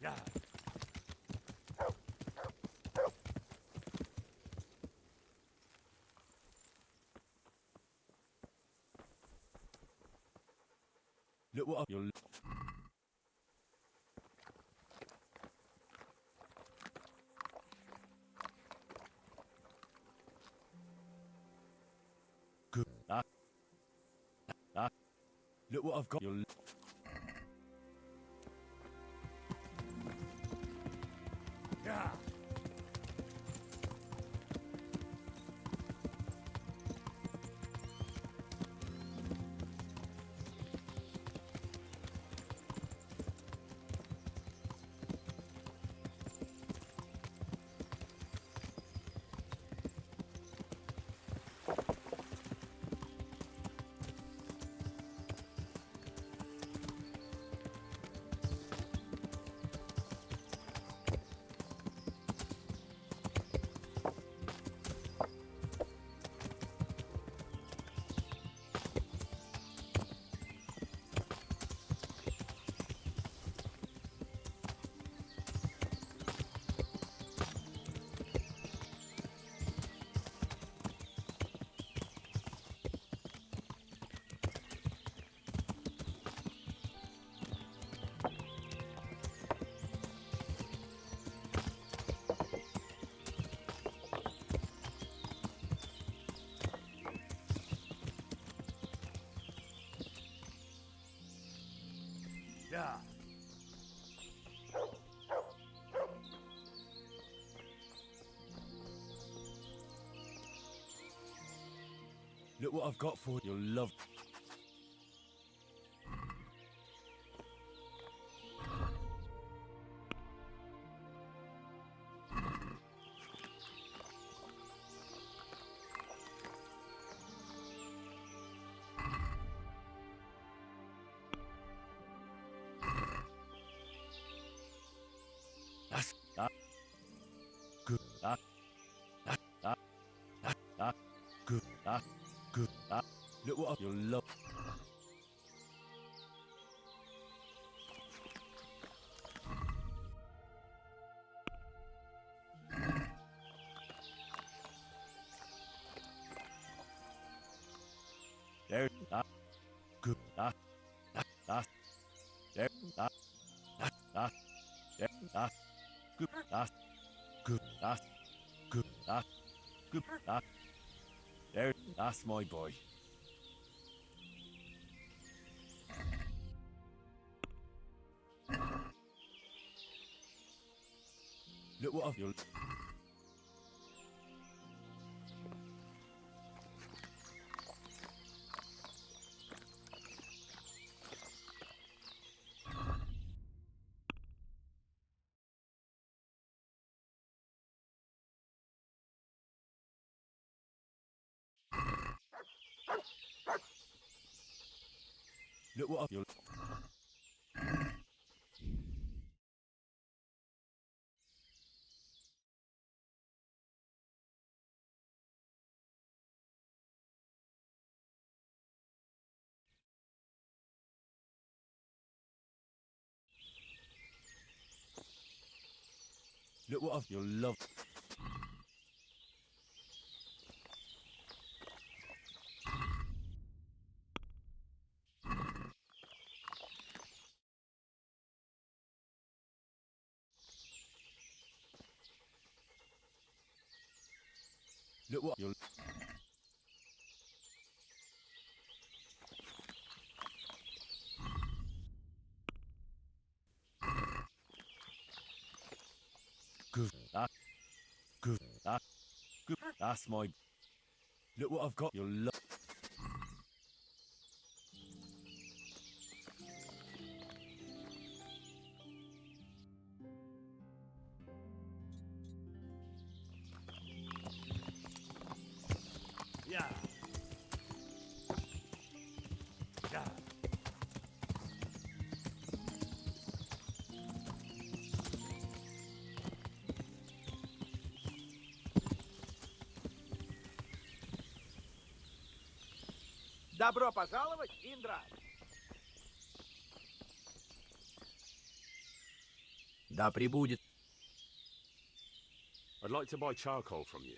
Yeah. Look what You'll... Good. Look what I've got. You'll... Yeah. Yeah. Look what I've got for you. You'll love. Good. Good. Look what you'll love. There. Good. There. There. Good. Good. Good. Good. There. That's my boy. Look what I've... You'll... Look what I've... You'll... Look what I've... You'll love... Look what... You'll... Good. Good. Good. That's my... Look what I've got. You'll love... Yeah. Yeah. Добро пожаловать, Индра! Да прибудет. I'd like to buy charcoal from you.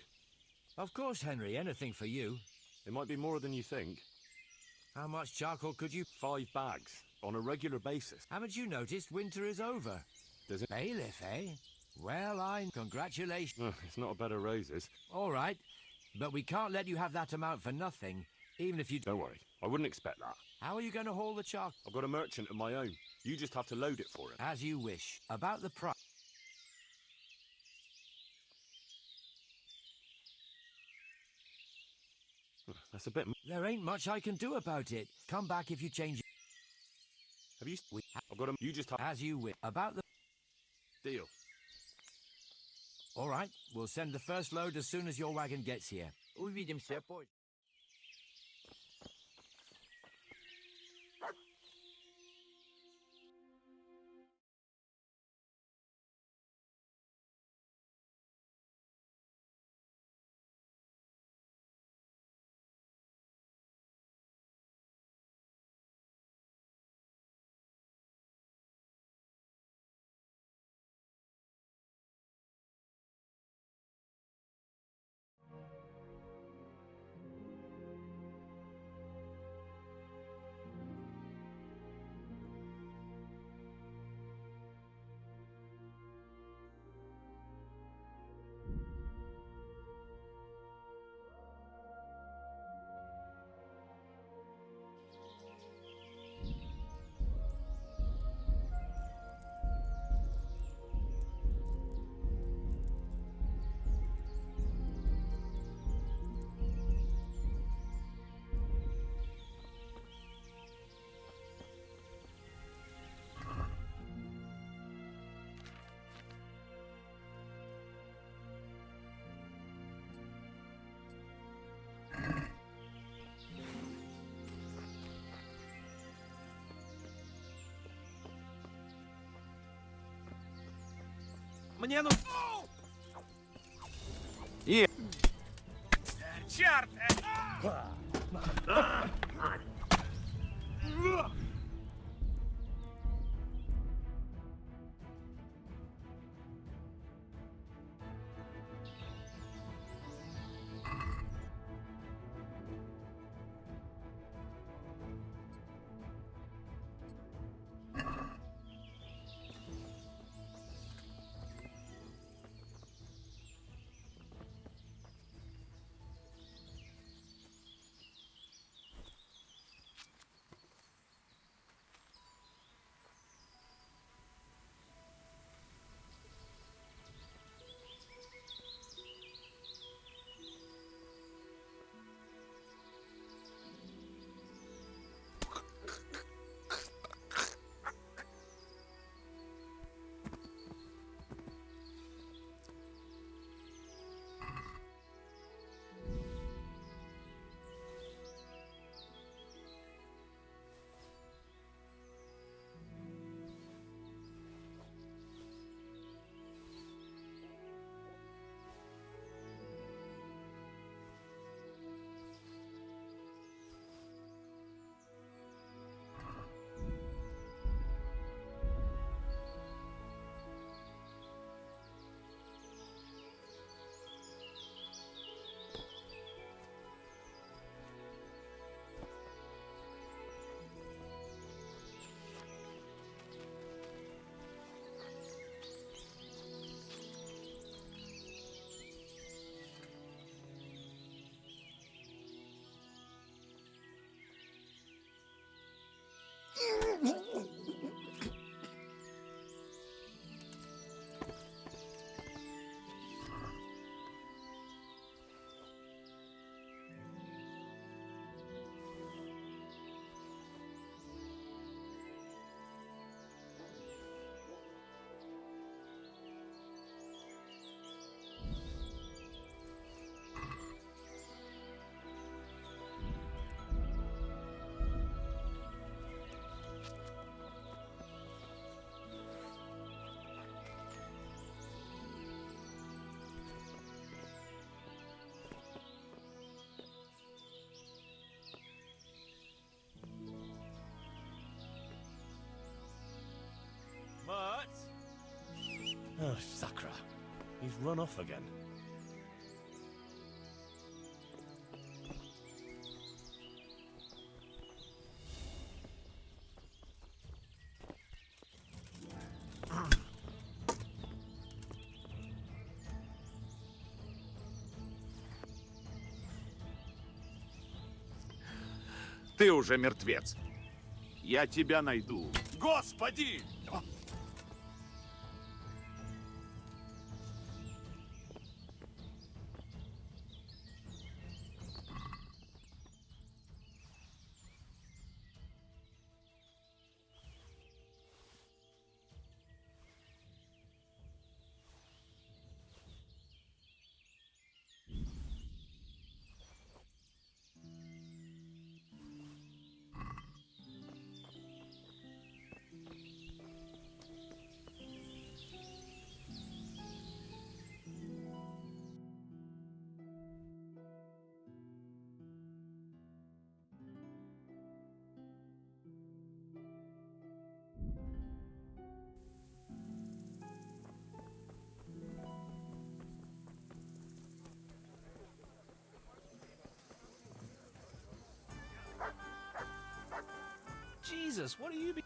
Of course, Henry, anything for you. It might be more than you think. How much charcoal could you... 5 bags, on a regular basis. Haven't you noticed winter is over? Does it... Bailiff, eh? Well, congratulations. It's not a bed of roses. All right, but we can't let you have that amount for nothing, even if you... Don't worry, I wouldn't expect that. How are you going to haul the charcoal? I've got a merchant of my own. You just have to load it for him. As you wish. About the price... That's a bit... There ain't much I can do about it. Come back if you change... Have you... I've got a... You just have... As you wish. About the... Deal. All right, we'll send the first load as soon as your wagon gets here. Увидимся позже. Мне нужно... И... Черт! Mert? Oh, Sakra. He's run off again. Ты уже мертвец. Я тебя найду. Господи! Jesus, what are you...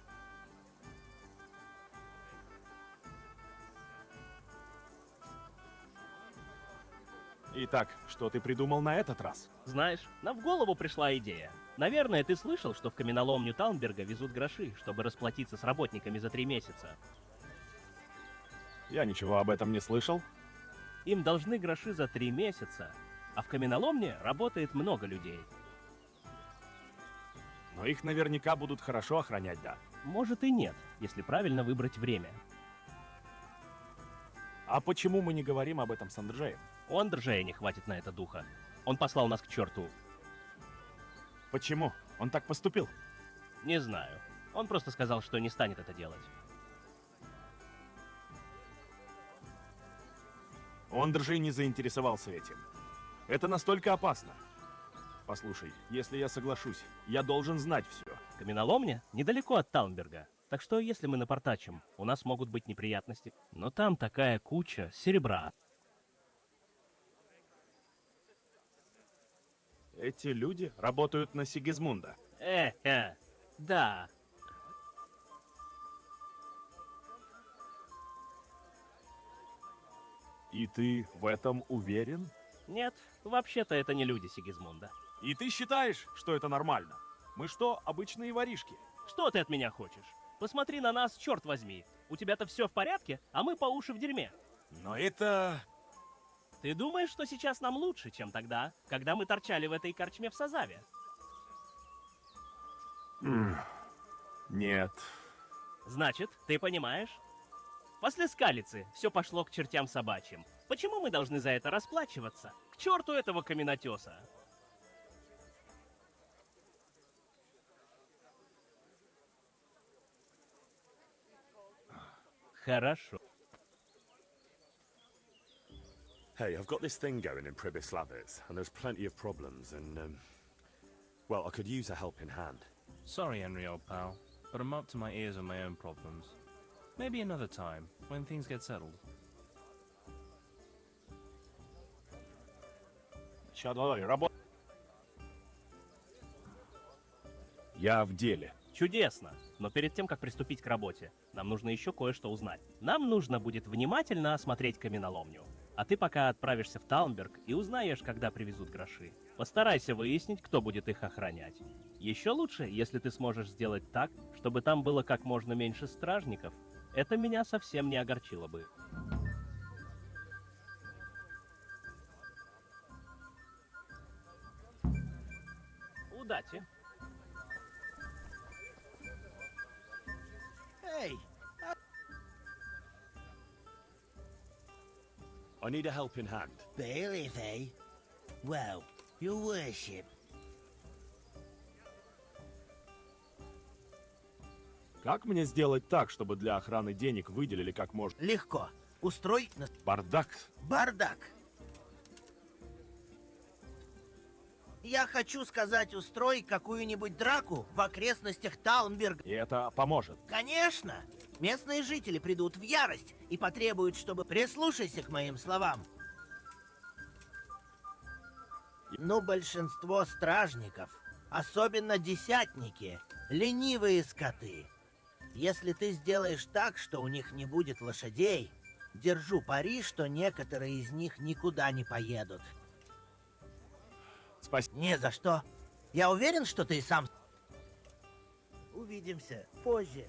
Итак, что ты придумал на этот раз? Знаешь, нам в голову пришла идея. Наверное, ты слышал, что в каменоломню Таунберга везут гроши, чтобы расплатиться с работниками за 3 месяца. Я ничего об этом не слышал. Им должны гроши за 3 месяца, а в каменоломне работает много людей. Но их наверняка будут хорошо охранять, да? Может и нет, если правильно выбрать время. А почему мы не говорим об этом с Андржеем? У Андржея не хватит на это духа. Он послал нас к черту. Почему? Он так поступил? Не знаю. Он просто сказал, что не станет это делать. Андржей не заинтересовался этим. Это настолько опасно. Послушай, если я соглашусь, я должен знать все. Каменоломня недалеко от Таунберга. Так что, если мы напортачим, у нас могут быть неприятности. Но там такая куча серебра. Эти люди работают на Сигизмунда. Да. И ты в этом уверен? Нет, вообще-то это не люди Сигизмунда. И ты считаешь, что это нормально? Мы что, обычные воришки? Что ты от меня хочешь? Посмотри на нас, черт возьми. У тебя-то все в порядке, а мы по уши в дерьме. Но это... Ты думаешь, что сейчас нам лучше, чем тогда, когда мы торчали в этой корчме в Сазаве? Нет. Значит, ты понимаешь? После скалицы все пошло к чертям собачьим. Почему мы должны за это расплачиваться? К черту этого каменотеса! Хорошо. Hey, I've got this thing going in Pribyslavitz, and there's plenty of problems, and, well, I could use a helping hand. Sorry, Henry, old pal, but I'm up to my ears in my own problems. Maybe another time, when things get settled. Сейчас давай, работай. Я в деле. Чудесно! Но перед тем, как приступить к работе, нам нужно еще кое-что узнать. Нам нужно будет внимательно осмотреть каменоломню. А ты пока отправишься в Таунберг и узнаешь, когда привезут гроши. Постарайся выяснить, кто будет их охранять. Еще лучше, если ты сможешь сделать так, чтобы там было как можно меньше стражников. Это меня совсем не огорчило бы. Удачи! Эй, I need a helping hand. bailiff, eh? Well, your worship. Как мне сделать так, чтобы для охраны денег выделили как можно? Легко. Устрой Бардак. бардак. Я хочу сказать, устрой какую-нибудь драку в окрестностях Таунберга. И это поможет. Конечно! Местные жители придут в ярость и потребуют, чтобы... Прислушайся к моим словам. Но большинство стражников, особенно десятники, ленивые скоты. Если ты сделаешь так, что у них не будет лошадей, держу пари, что некоторые из них никуда не поедут. Спасибо. Не за что. Я уверен, что ты сам... Увидимся позже.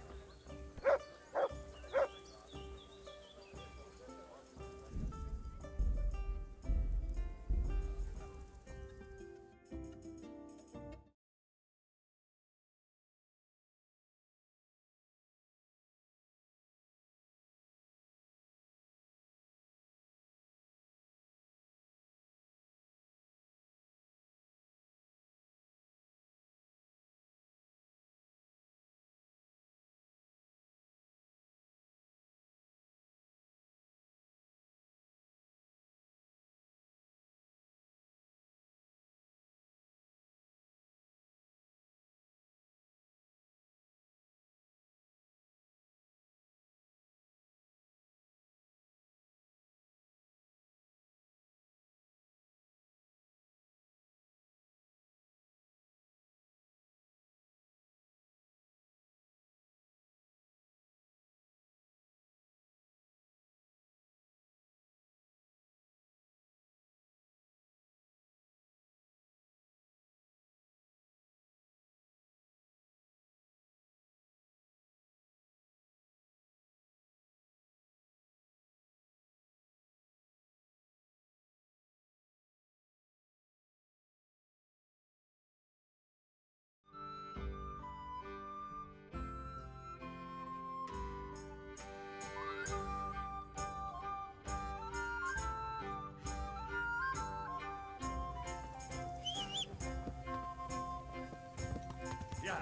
Yeah.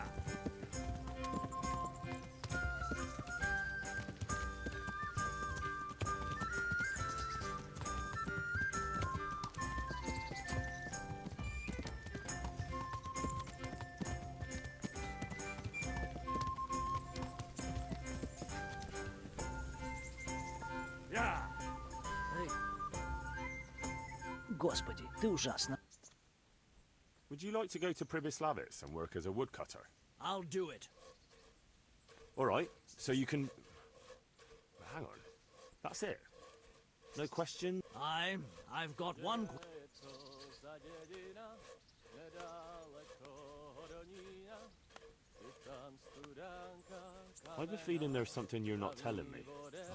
Господи, ты ужасно. Would you like to go to Pribyslavitz and work as a woodcutter? I'll do it. All right, so you can... Hang on. That's it? No question? I've got one... I have a feeling there's something you're not telling me.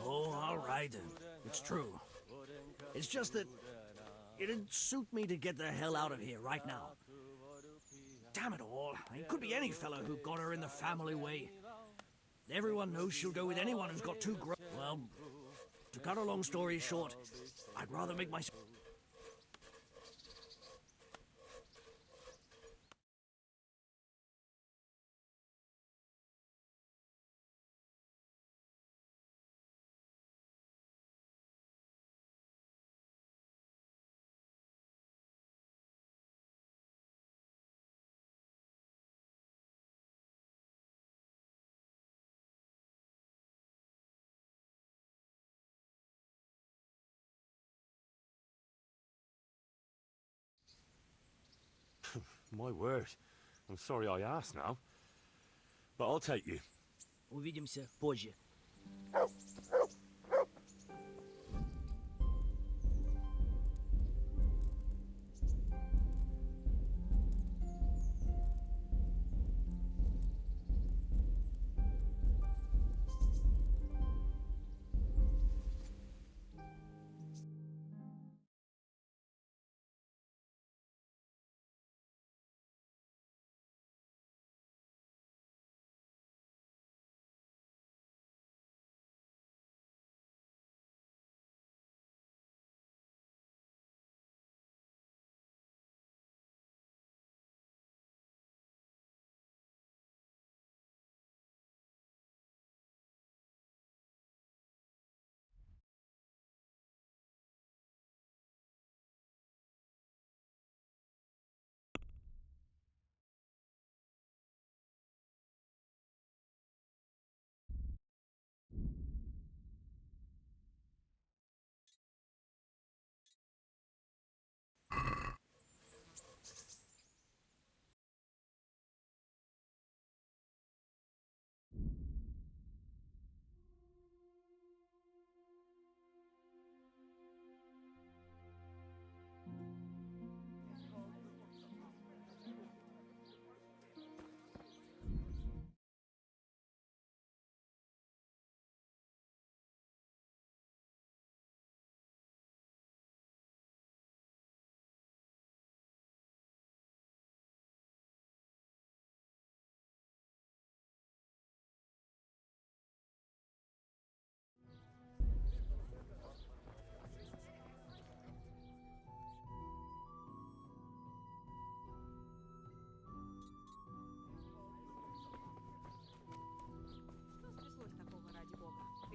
Oh, all right. It's true. It's just that it'd suit me to get the hell out of here right now. Damn it all. It could be any fellow who got her in the family way. Everyone knows she'll go with anyone who's got two Well, to cut a long story short, I'd rather make my... My word. I'm sorry I asked now. But I'll take you. Увидимся позже.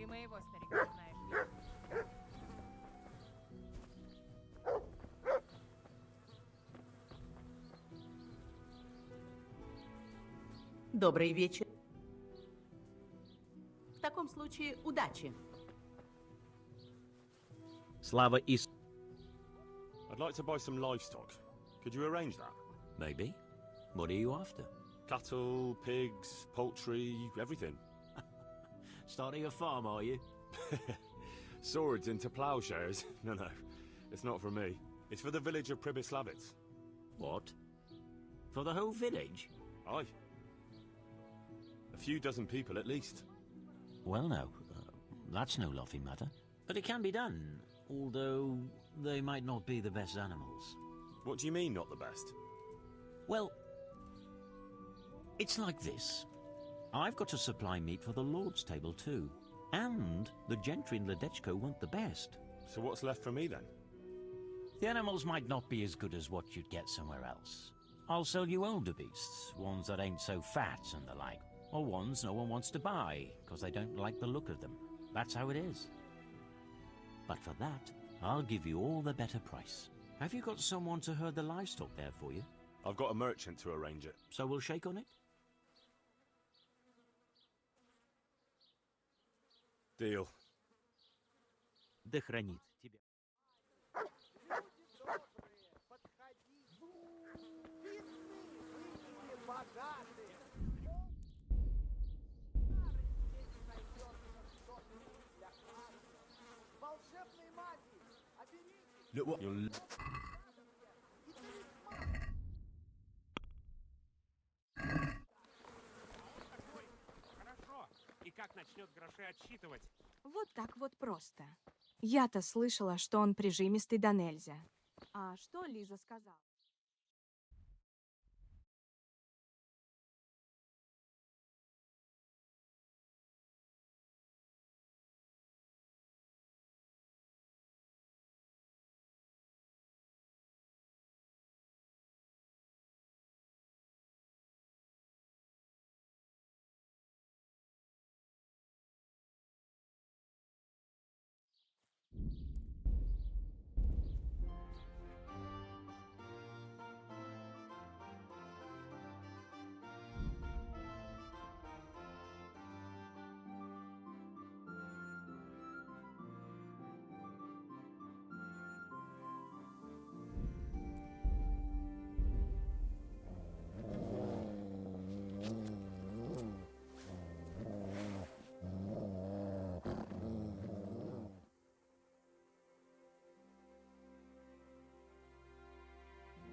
Ты моего старика знаешь, верно? Добрый вечер. В таком случае, удачи. Слава Ис... I'd like to buy some livestock. Could you arrange that? Maybe. What are you after? Cattle, pigs, poultry, everything. Starting a farm, are you? Swords into plowshares? No, it's not for me. It's for the village of Pribyslavitz. What? For the whole village? Aye. A few dozen people at least. Well, no. That's no laughing matter. But it can be done, although they might not be the best animals. What do you mean, not the best? Well, it's like this. I've got to supply meat for the Lord's table too. And the gentry in Ledechko want the best. So what's left for me then? The animals might not be as good as what you'd get somewhere else. I'll sell you older beasts, ones that ain't so fat and the like. Or ones no one wants to buy, because they don't like the look of them. That's how it is. But for that, I'll give you all the better price. Have you got someone to herd the livestock there for you? I've got a merchant to arrange it. So we'll shake on it? Deal. Да хранит тебя. Look what you're... Хорошо. И как начнет гроши отсчитывать? Вот так вот просто. Я-то слышала, что он прижимистый да нельзя. А что Лиза сказала?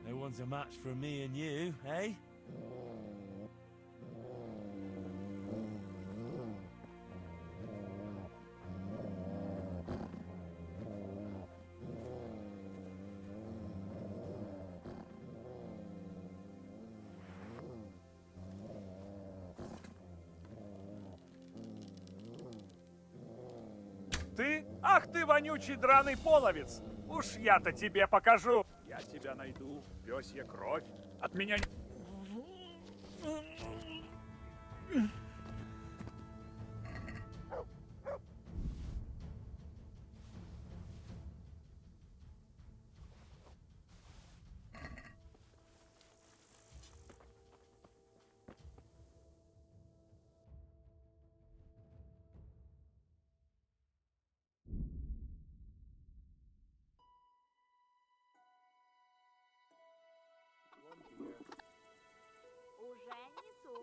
No one's a match for me and you, eh? Ты? Ах ты, вонючий драный половец! Уж я-то тебе покажу! Я тебя найду, пёсья кровь. От меня... Уже несу.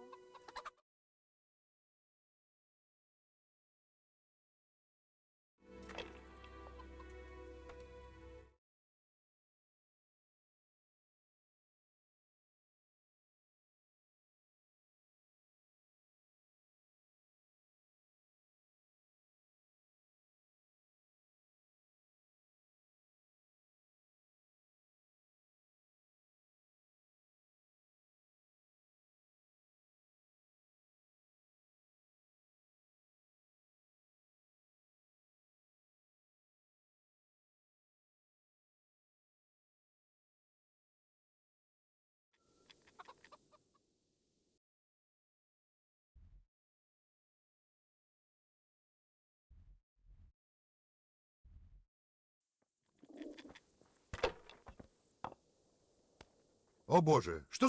Oh, Боже, что...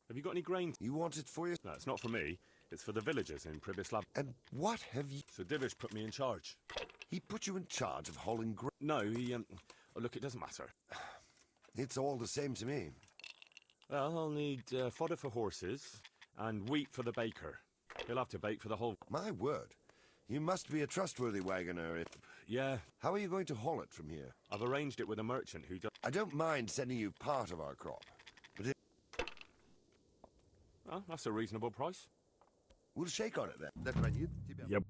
Have you got any grain? You want it for you? No, it's not for me. It's for the villagers in Pribislav. And what have you... So Divish put me in charge. He put you in charge of hauling grain? No, he, oh, look, it doesn't matter. It's all the same to me. Well, I'll need fodder for horses and wheat for the baker. He'll have to bake for the whole... My word. You must be a trustworthy wagoner if... Yeah. How are you going to haul it from here? I've arranged it with a merchant who does... I don't mind sending you part of our crop, but it... Well, that's a reasonable price. We'll shake on it then. Yep.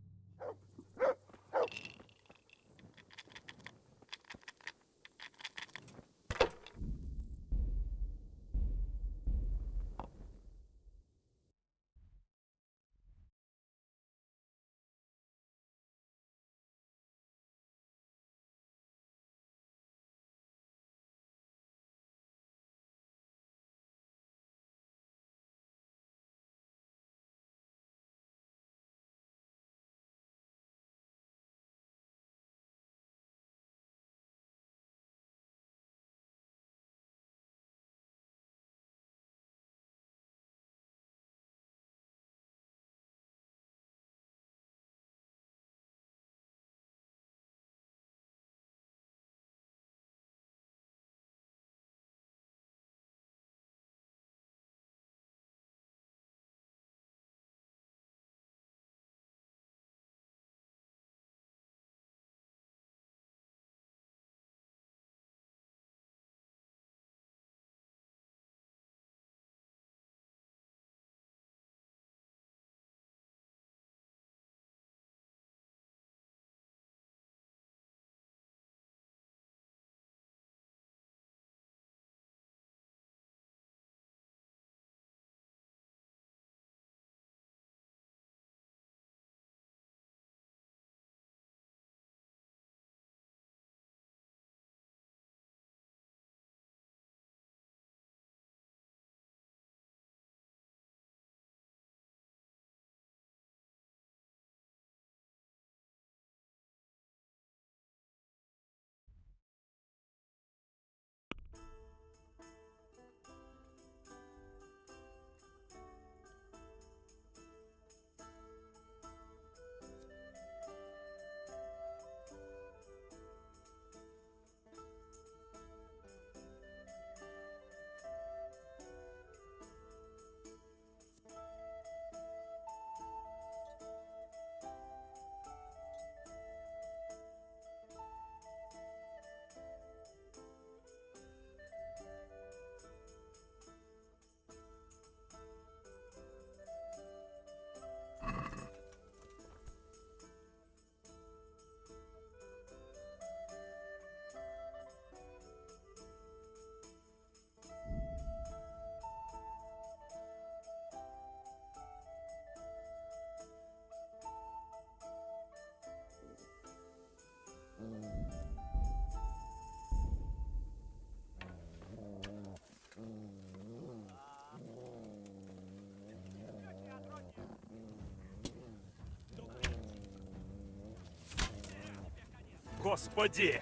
Господи!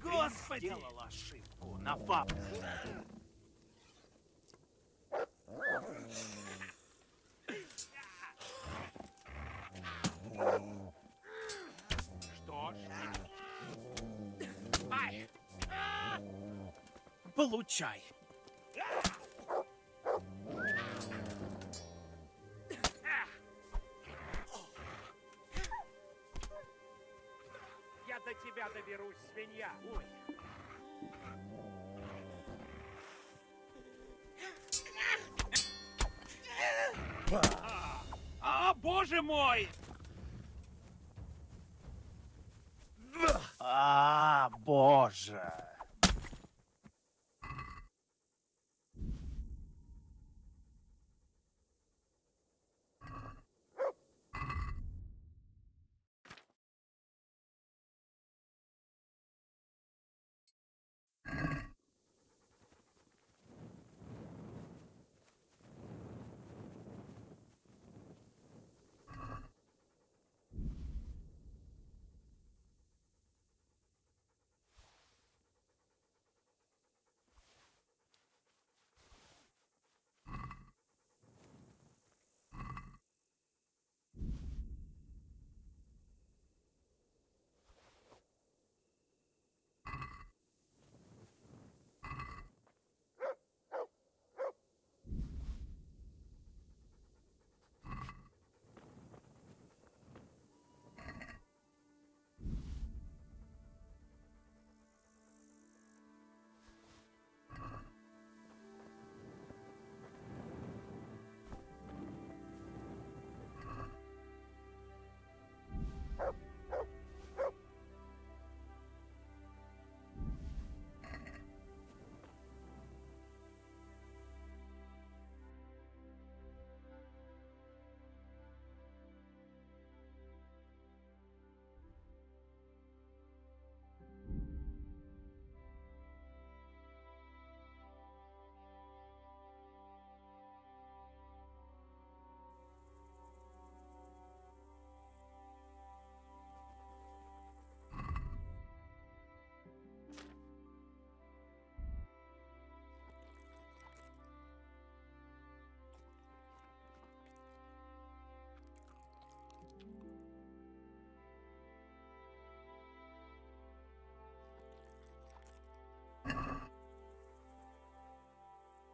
Господи! Сделал ошибку. Напал. Что ж? Получай. Я до тебя доберусь, свинья. Ой. Боже мой! Боже.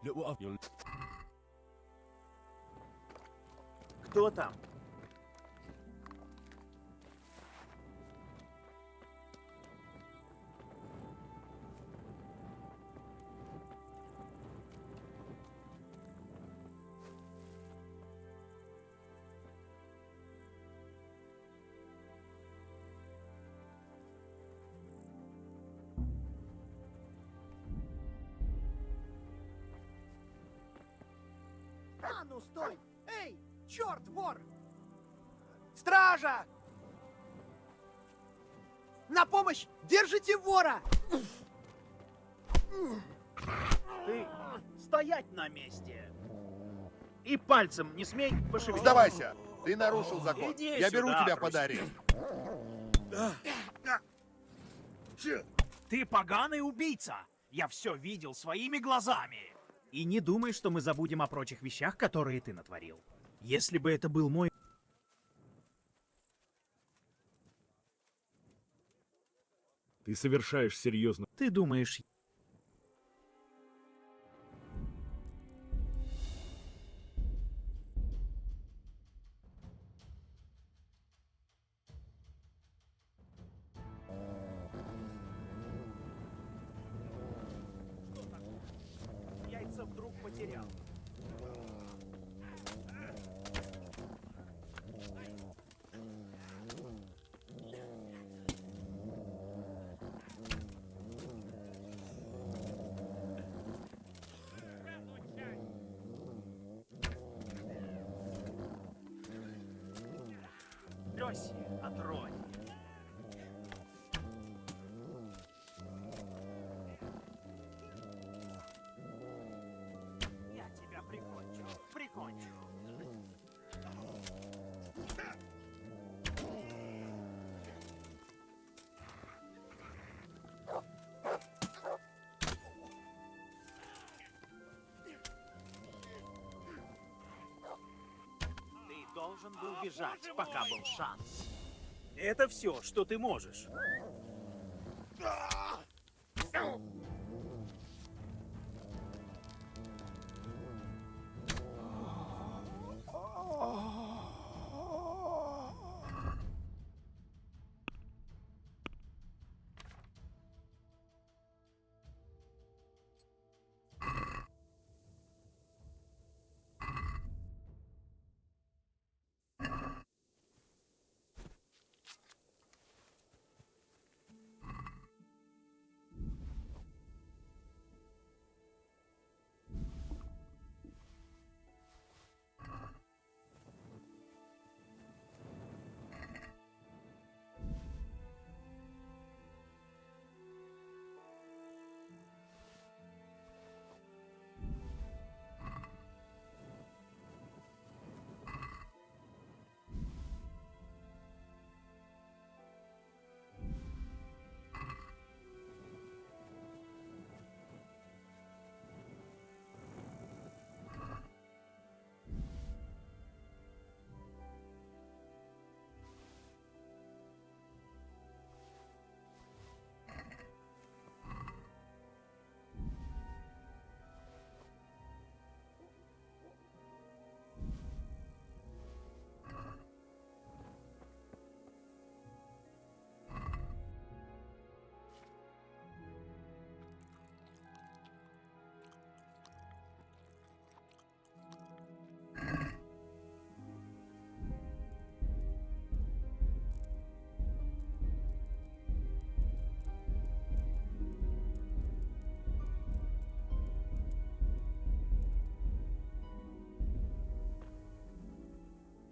Look what I've... Кто там? А ну стой! Эй, черт, вор! Стража! На помощь! Держите вора! Ты стоять на месте! И пальцем не смей пошевелить. Сдавайся! Ты нарушил закон. Иди Я беру сюда, тебя под трусишь. арест. Ты поганый убийца! Я все видел своими глазами! И не думай, что мы забудем о прочих вещах, которые ты натворил. Если бы это был мой... Ты совершаешь серьезно. Ты думаешь... Яйца вдруг потерял. Лёси, отродь! должен был бежать, пока был шанс. Это все, что ты можешь.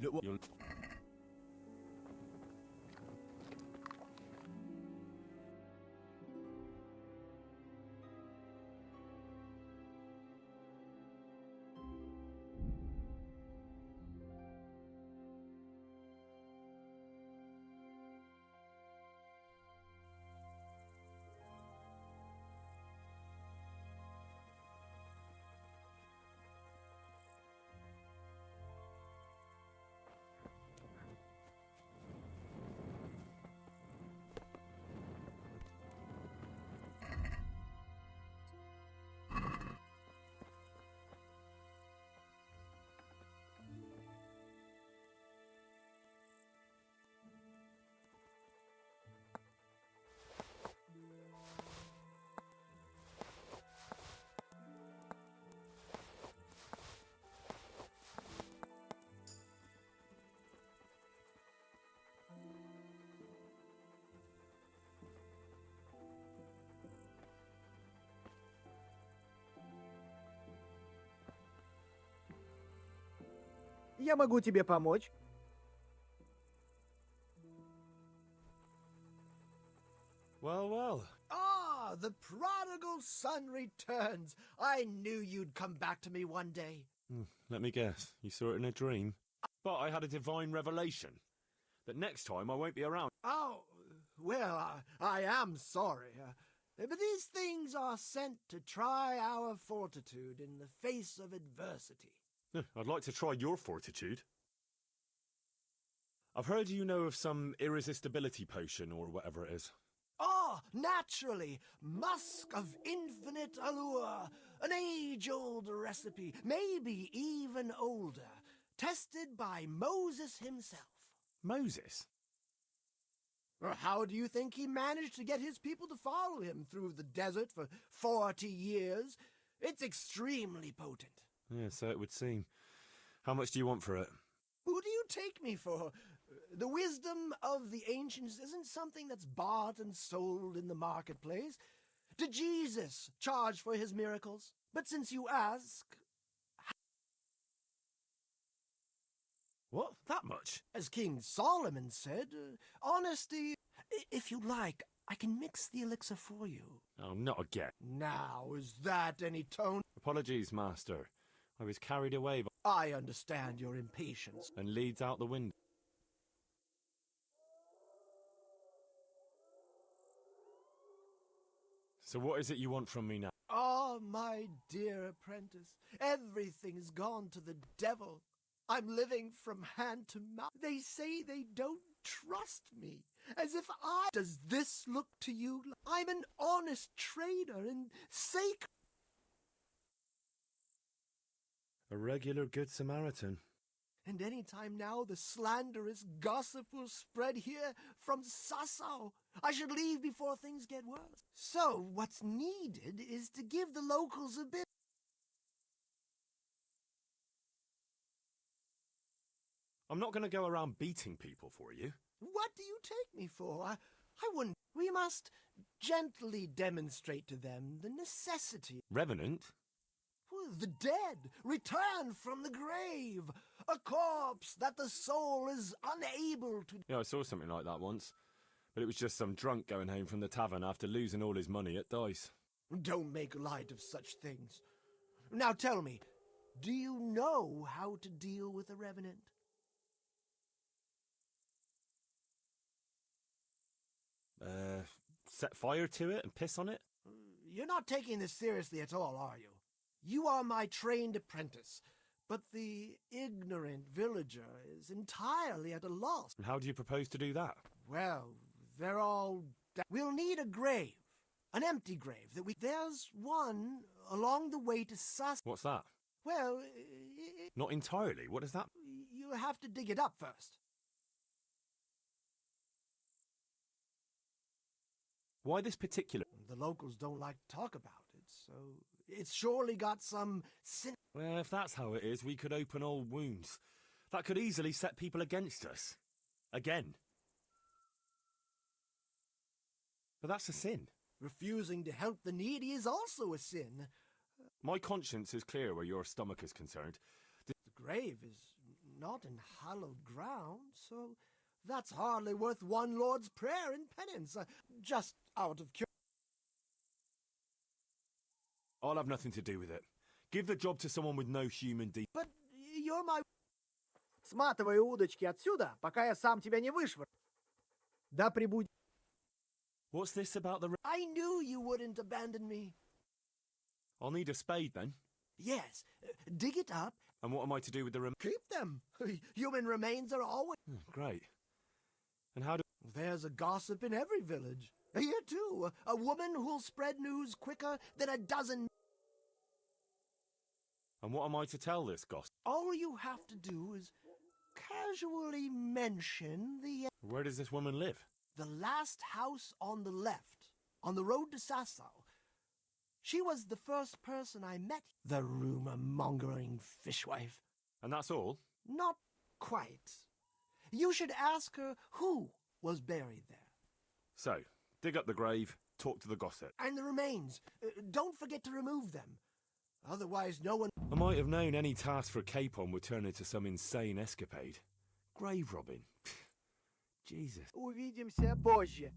Look what you're... Я могу тебе помочь? Well, well. Ah, the prodigal son returns. I knew you'd come back to me one day. Let me guess. You saw it in a dream? But I had a divine revelation that next time I won't be around. Oh, well, I am sorry. But these things are sent to try our fortitude in the face of adversity. I'd like to try your fortitude. I've heard you know of some irresistibility potion or whatever it is. Ah, naturally. Musk of infinite allure. An age-old recipe, maybe even older. Tested by Moses himself. Moses? How do you think he managed to get his people to follow him through the desert for 40 years? It's extremely potent. Yeah, so it would seem. How much do you want for it? Who do you take me for? The wisdom of the ancients isn't something that's bought and sold in the marketplace. Did Jesus charge for his miracles? But since you ask... What? That much? As King Solomon said, honesty... If you like, I can mix the elixir for you. Oh, not again. Now, is that any tone? Apologies, Master. I was carried away by... I understand your impatience. And leads out the window. So what is it you want from me now? Ah, my dear apprentice, everything's gone to the devil. I'm living from hand to mouth. They say they don't trust me, as if I... Does this look to you? I'm an honest trader and sacred. A regular Good Samaritan. And any time now the slanderous gossip will spread here from Sassau. I should leave before things get worse. So what's needed is to give the locals a bit. I'm not going to go around beating people for you. What do you take me for? I wouldn't. We must gently demonstrate to them the necessity. Revenant? The dead return from the grave. A corpse that the soul is unable to... Yeah, I saw something like that once. But it was just some drunk going home from the tavern after losing all his money at dice. Don't make light of such things. Now tell me, do you know how to deal with a revenant? Set fire to it and piss on it? You're not taking this seriously at all, are you? You are my trained apprentice, but the ignorant villager is entirely at a loss. And how do you propose to do that? Well, they're all... We'll need a grave. An empty grave that we... There's one along the way to Sus... What's that? Well... Not entirely. What is that? You have to dig it up first. Why this particular... The locals don't like to talk about it, so... It's surely got some... Well, if that's how it is, we could open old wounds. That could easily set people against us. Again. But that's a sin. Refusing to help the needy is also a sin. My conscience is clear where your stomach is concerned. The grave is not in hallowed ground, so that's hardly worth one Lord's prayer and penance. Just out of curiosity. I'll have nothing to do with it. Give the job to someone with no human But you're my... Сматывай удочки отсюда, пока я сам тебя не вышвырну. Да прибудь... What's this about the... I knew you wouldn't abandon me. I'll need a spade, then. Yes, dig it up. And what am I to do with the remains? Keep them. Human remains are always... Great. And how do... There's a gossip in every village. Here, too. A woman who'll spread news quicker than a dozen... And what am I to tell this gossip? All you have to do is casually mention the... Where does this woman live? The last house on the left, on the road to Sassau. She was the first person I met. The rumor-mongering fishwife. And that's all? Not quite. You should ask her who was buried there. So, dig up the grave, talk to the gossip. And the remains. Don't forget to remove them. Otherwise, no one... I might have known any task for Capon would turn into some insane escapade. Grave robbing. Jesus. Увидимся позже.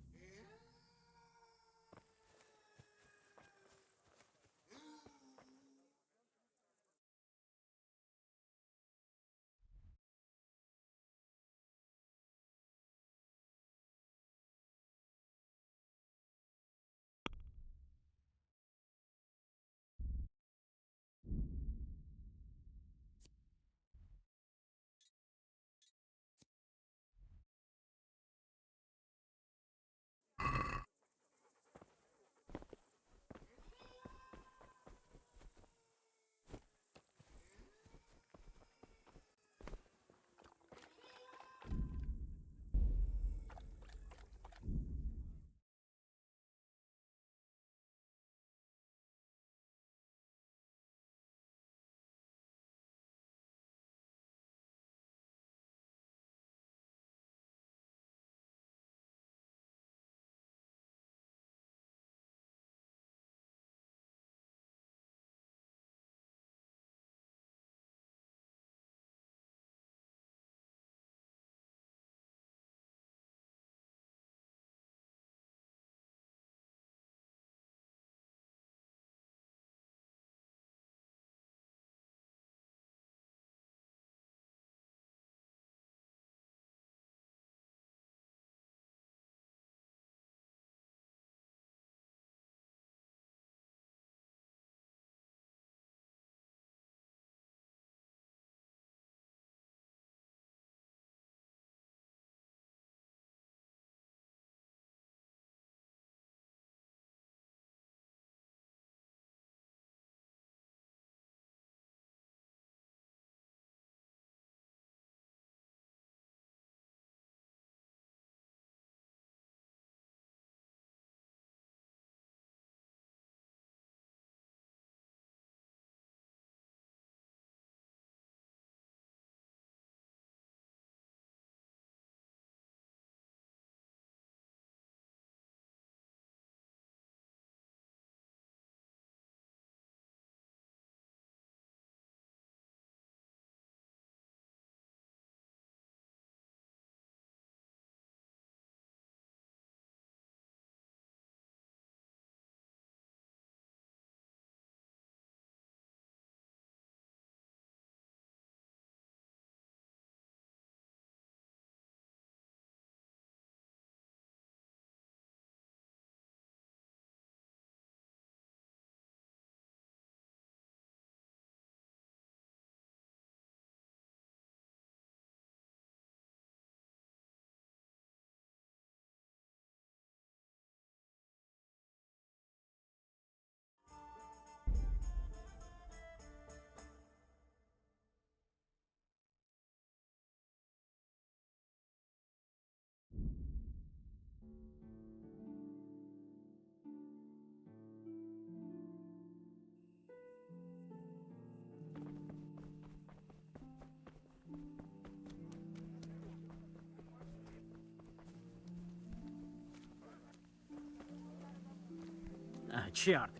Черт!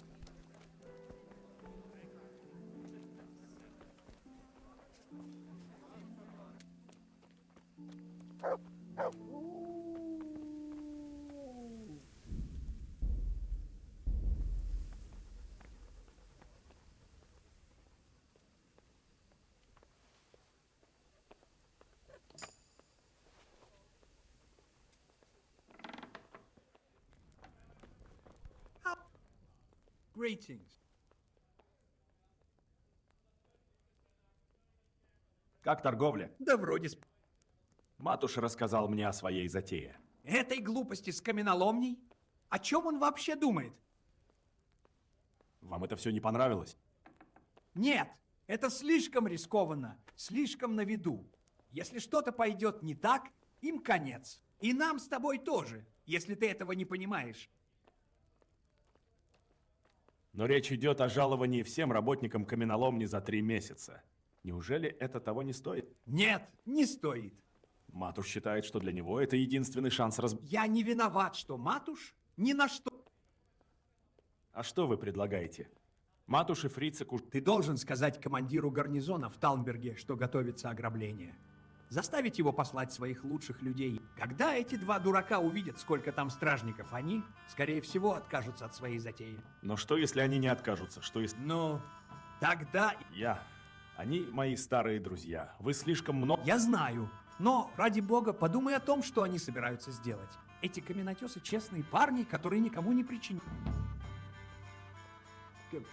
Greetings. Как торговля? Да вроде Матуш рассказал мне о своей затее. этой глупости с каменоломней? О чем он вообще думает? Вам это все не понравилось? Нет, это слишком рискованно, слишком на виду. Если что-то пойдет не так, им конец. И нам с тобой тоже, если ты этого не понимаешь. Но речь идет о жаловании всем работникам каменоломни за 3 месяца. Неужели это того не стоит? Нет, не стоит. Матуш считает, что для него это единственный шанс Я не виноват, что Матуш ни на что... А что вы предлагаете? Матуш и фрицы Ты должен сказать командиру гарнизона в Талнберге, что готовится ограбление. Заставить его послать своих лучших людей. Когда эти два дурака увидят, сколько там стражников, они, скорее всего, откажутся от своей затеи. Но что, если они не откажутся? Что если... Ну, тогда... Они мои старые друзья. Вы слишком много... Я знаю. Но, ради бога, подумай о том, что они собираются сделать. Эти каменотесы честные парни, которые никому не причинят. Goodbye.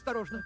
Осторожно.